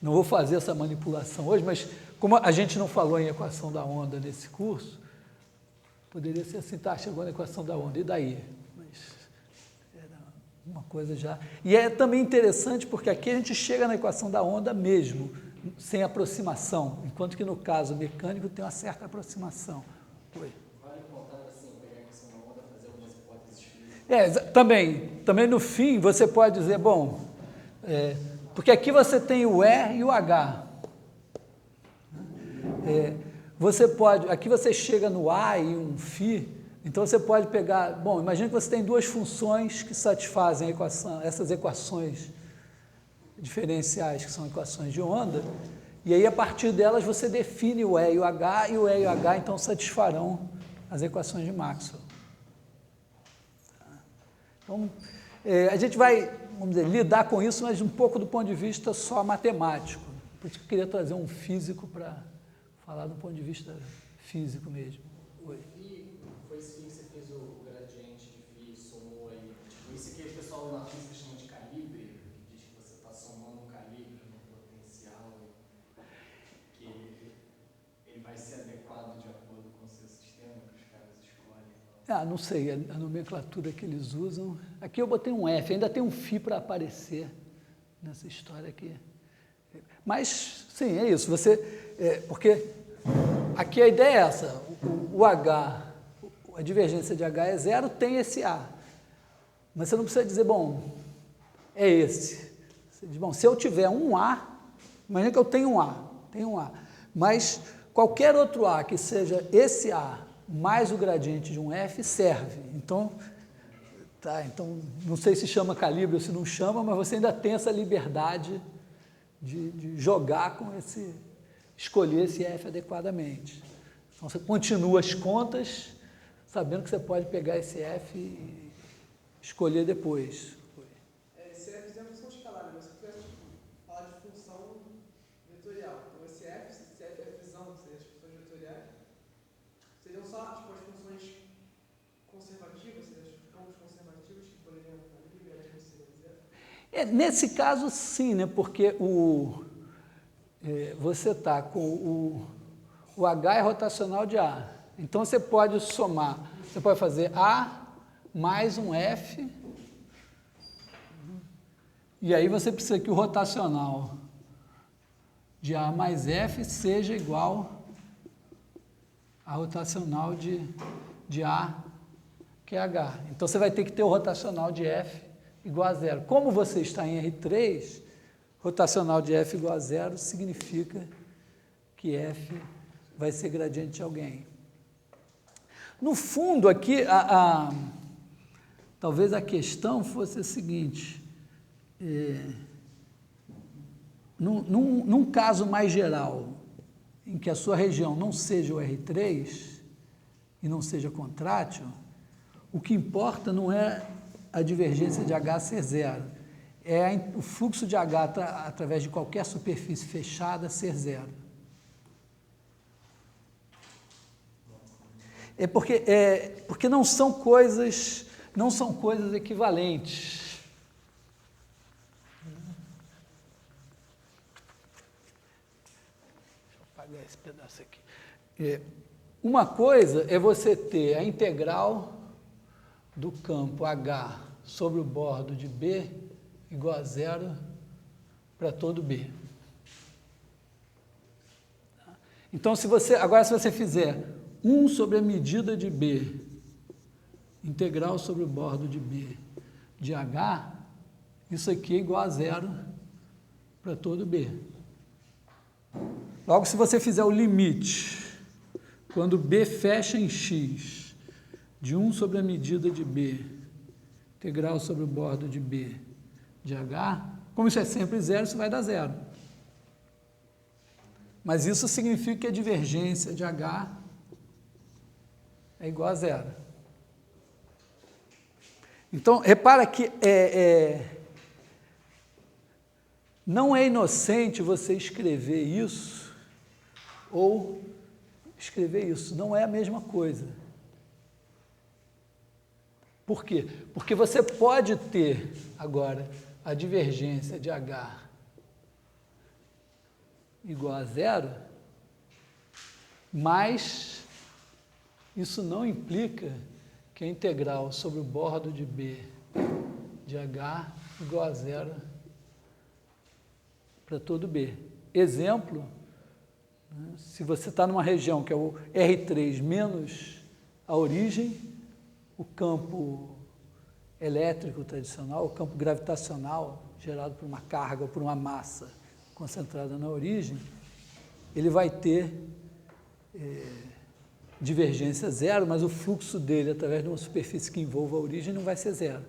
não vou fazer essa manipulação hoje, mas como a gente não falou em equação da onda nesse curso, poderia ser assim, tá, chegou na equação da onda, e daí? Mas era uma coisa já... E é também interessante porque aqui a gente chega na equação da onda mesmo, sem aproximação, enquanto que no caso mecânico tem uma certa aproximação. Oi. Vale contar assim, pegar a equação da onda, fazer algumas hipóteses físicas. Também no fim você pode dizer, bom, porque aqui você tem o E e o H. Aqui você chega no A e um φ, então você pode pegar, bom, imagina que você tem duas funções que satisfazem a equação, essas equações diferenciais, que são equações de onda, e aí a partir delas você define o E e o H, e o E e o H então satisfarão as equações de Maxwell. Então, a gente vai, vamos dizer, lidar com isso, mas um pouco do ponto de vista só matemático. Por isso que eu queria trazer um físico para falar do ponto de vista físico mesmo. Oi. E foi esse que você fez o gradiente de φ, somou aí, tipo, isso que o pessoal na física chama de calibre, que diz que você está somando um calibre no potencial, que ele vai ser adequado de acordo com o seu sistema que os caras escolhem. Não sei, a nomenclatura que eles usam. Aqui eu botei um F, ainda tem um φ para aparecer nessa história aqui. Mas, sim, é isso. Porque aqui a ideia é essa, o H, a divergência de H é zero, tem esse A. Mas você não precisa dizer, bom, é esse. Você diz, bom, se eu tiver um A, imagina que eu tenho um A, mas qualquer outro A que seja esse A mais o gradiente de um F serve. Então, então não sei se chama calibre ou se não chama, mas você ainda tem essa liberdade de jogar com escolher esse F adequadamente. Então você continua as contas, sabendo que você pode pegar esse F e escolher depois. Esse F é uma função escalar, mas se eu tivesse falar de função vetorial, então esse F é visão, que seria as funções vetoriais, seriam só tipo, as funções conservativas, seriam os campos conservativos que poderiam estar liberados se quiser? Nesse caso, sim, né? Porque você está com o H é rotacional de A. Então você pode somar, você pode fazer A mais um F, e aí você precisa que o rotacional de A mais F seja igual a rotacional de A, que é H. Então você vai ter que ter o rotacional de F igual a zero. Como você está em R3, rotacional de F igual a zero significa que F vai ser gradiente de alguém. No fundo, aqui, talvez a questão fosse a seguinte, num caso mais geral, em que a sua região não seja o R3 e não seja contrátil, o que importa não é a divergência de H ser zero, é o fluxo de H através de qualquer superfície fechada ser zero. Porque não são coisas equivalentes. Deixa eu apagar esse pedaço aqui. Uma coisa é você ter a integral do campo H sobre o bordo de B igual a zero para todo B. Então, agora se você fizer 1 sobre a medida de B, integral sobre o bordo de B de H, isso aqui é igual a zero para todo B. Logo, se você fizer o limite, quando B fecha em X, de 1 sobre a medida de B, integral sobre o bordo de B de H, como isso é sempre zero, isso vai dar zero. Mas isso significa que a divergência de H é igual a zero. Então, repara que não é inocente você escrever isso ou escrever isso. Não é a mesma coisa. Por quê? Porque você pode ter, agora, a divergência de H igual a zero, mas isso não implica que a integral sobre o bordo de B de H igual a zero para todo B. Exemplo, né, se você está numa região que é o R3 menos a origem, o campo elétrico tradicional, o campo gravitacional gerado por uma carga ou por uma massa concentrada na origem, ele vai ter divergência zero, mas o fluxo dele através de uma superfície que envolva a origem não vai ser zero.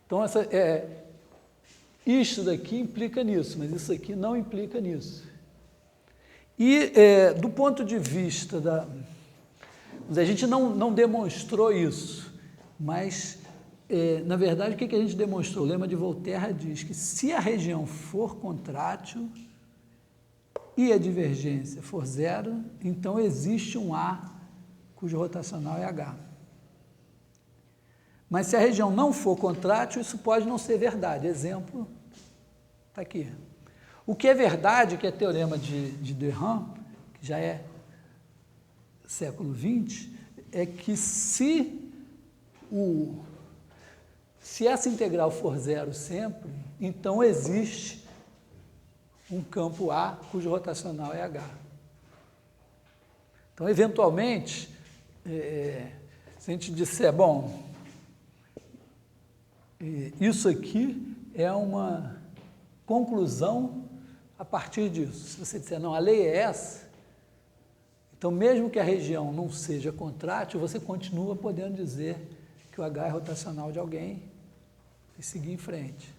Então, isso daqui implica nisso, mas isso aqui não implica nisso. E, do ponto de vista a gente não demonstrou isso, mas, na verdade, o que a gente demonstrou? O lema de Volterra diz que se a região for contrátil e a divergência for zero, então existe um A cujo rotacional é H. Mas se a região não for contrátil, isso pode não ser verdade. Exemplo, está aqui. O que é verdade, que é teorema de Derham, que já é século XX, é que se essa integral for zero sempre, então existe um campo A cujo rotacional é H. Então, eventualmente, se a gente disser, bom, isso aqui é uma conclusão a partir disso. Se você disser, não, a lei é essa, então, mesmo que a região não seja contrátil, você continua podendo dizer que o H é rotacional de alguém e seguir em frente.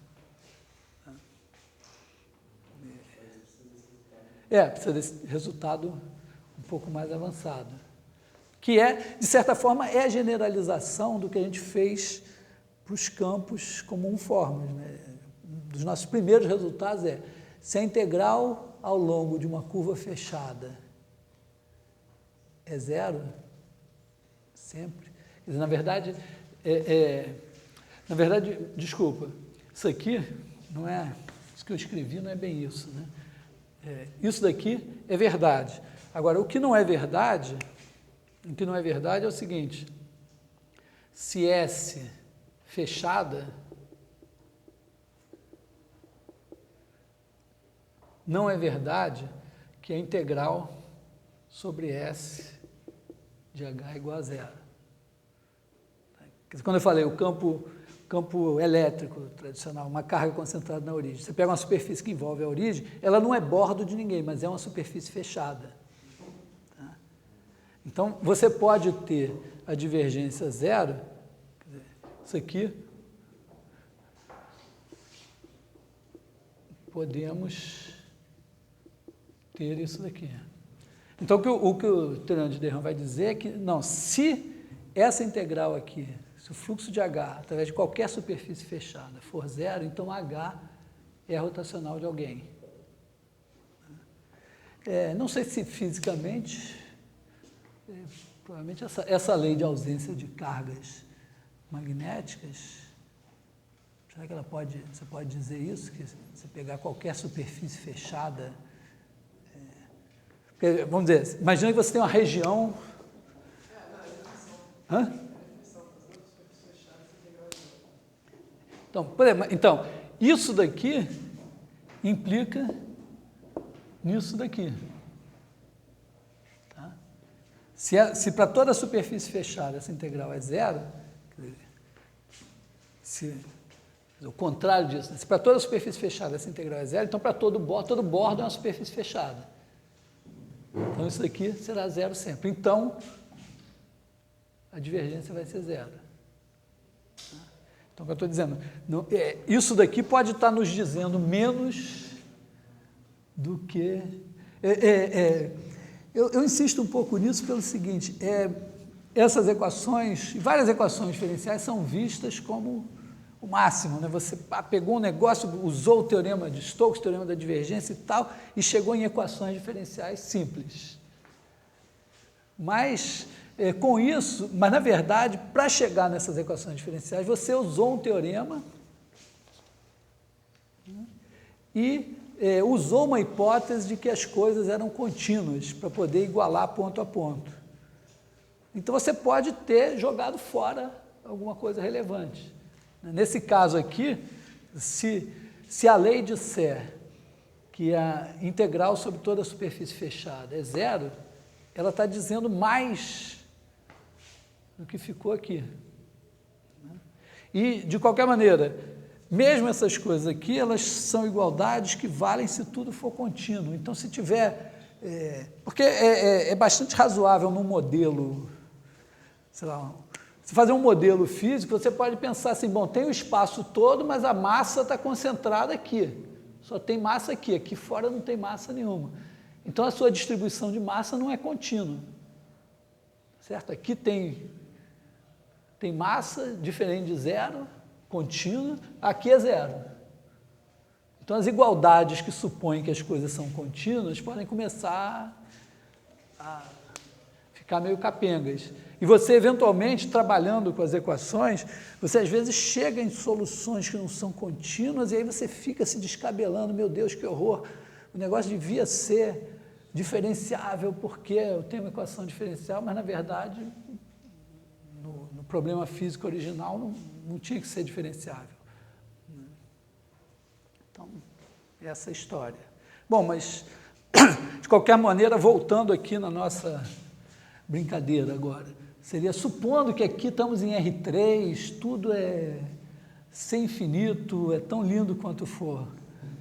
Precisa desse resultado um pouco mais avançado. Que de certa forma, é a generalização do que a gente fez para os campos comunformes, né? Um dos nossos primeiros resultados se a integral ao longo de uma curva fechada é zero, sempre. Quer dizer, na verdade, desculpa, isso aqui não é, isso que eu escrevi não é bem isso, né? Isso daqui é verdade. Agora, o que não é verdade é o seguinte, se S fechada não é verdade que a integral sobre S de H é igual a zero. Quando eu falei o campo elétrico tradicional, uma carga concentrada na origem, você pega uma superfície que envolve a origem, ela não é bordo de ninguém, mas é uma superfície fechada. Tá? Então, você pode ter a divergência zero, isso aqui, podemos ter isso daqui. Então, o que o teorema de Derram vai dizer é que, não, se essa integral aqui, se o fluxo de H, através de qualquer superfície fechada, for zero, então H é rotacional de alguém. Não sei se fisicamente, provavelmente essa lei de ausência de cargas magnéticas, será que você pode dizer isso, que se pegar qualquer superfície fechada, vamos dizer, imagina que você tem uma região... Então, isso daqui implica nisso daqui. Tá? Se para toda a superfície fechada essa integral é zero, o contrário disso, né? Se para toda a superfície fechada essa integral é zero, então para todo bordo é uma superfície fechada. Então, isso daqui será zero sempre. Então, a divergência vai ser zero. Então, o que eu estou dizendo, isso daqui pode estar nos dizendo menos do que... Eu insisto um pouco nisso pelo seguinte, essas equações, várias equações diferenciais são vistas como o máximo, né? Você pegou um negócio, usou o teorema de Stokes, o teorema da divergência e tal, e chegou em equações diferenciais simples. Mas, com isso, na verdade, para chegar nessas equações diferenciais, você usou um teorema, né? E usou uma hipótese de que as coisas eram contínuas, para poder igualar ponto a ponto. Então, você pode ter jogado fora alguma coisa relevante. Nesse caso aqui, se a lei disser que a integral sobre toda a superfície fechada é zero, ela está dizendo mais do que ficou aqui. E, de qualquer maneira, mesmo essas coisas aqui, elas são igualdades que valem se tudo for contínuo. Então, se tiver... porque é bastante razoável num modelo, sei lá, se fazer um modelo físico, você pode pensar assim, bom, tem o espaço todo, mas a massa está concentrada aqui. Só tem massa aqui, aqui fora não tem massa nenhuma. Então, a sua distribuição de massa não é contínua. Certo? Aqui tem massa diferente de zero, contínua, aqui é zero. Então, as igualdades que supõem que as coisas são contínuas podem começar a ficar meio capengas. E você, eventualmente, trabalhando com as equações, você às vezes chega em soluções que não são contínuas e aí você fica se descabelando, meu Deus, que horror, o negócio devia ser diferenciável porque eu tenho uma equação diferencial, mas, na verdade, no problema físico original não tinha que ser diferenciável. Então, essa é a história. Bom, mas, de qualquer maneira, voltando aqui na nossa brincadeira agora. Seria supondo que aqui estamos em R3, tudo é sem infinito, é tão lindo quanto for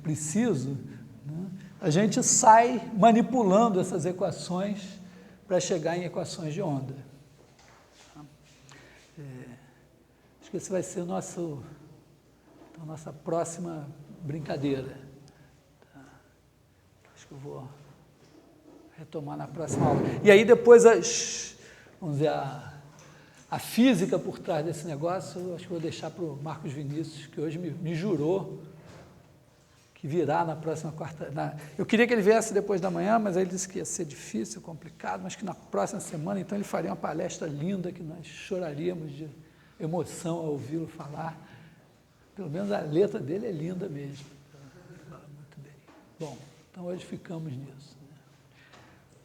preciso, né? A gente sai manipulando essas equações para chegar em equações de onda. Acho que esse vai ser a nossa próxima brincadeira. Tá? Acho que eu vou retomar na próxima aula. E aí depois, vamos ver, a física por trás desse negócio, eu acho que vou deixar para o Marcos Vinícius, que hoje me jurou que virá na próxima quarta. Eu queria que ele viesse depois da manhã, mas aí ele disse que ia ser difícil, complicado, mas que na próxima semana, então, ele faria uma palestra linda, que nós choraríamos de emoção ao ouvi-lo falar. Pelo menos a letra dele é linda mesmo. Muito bem. Bom, então hoje ficamos nisso.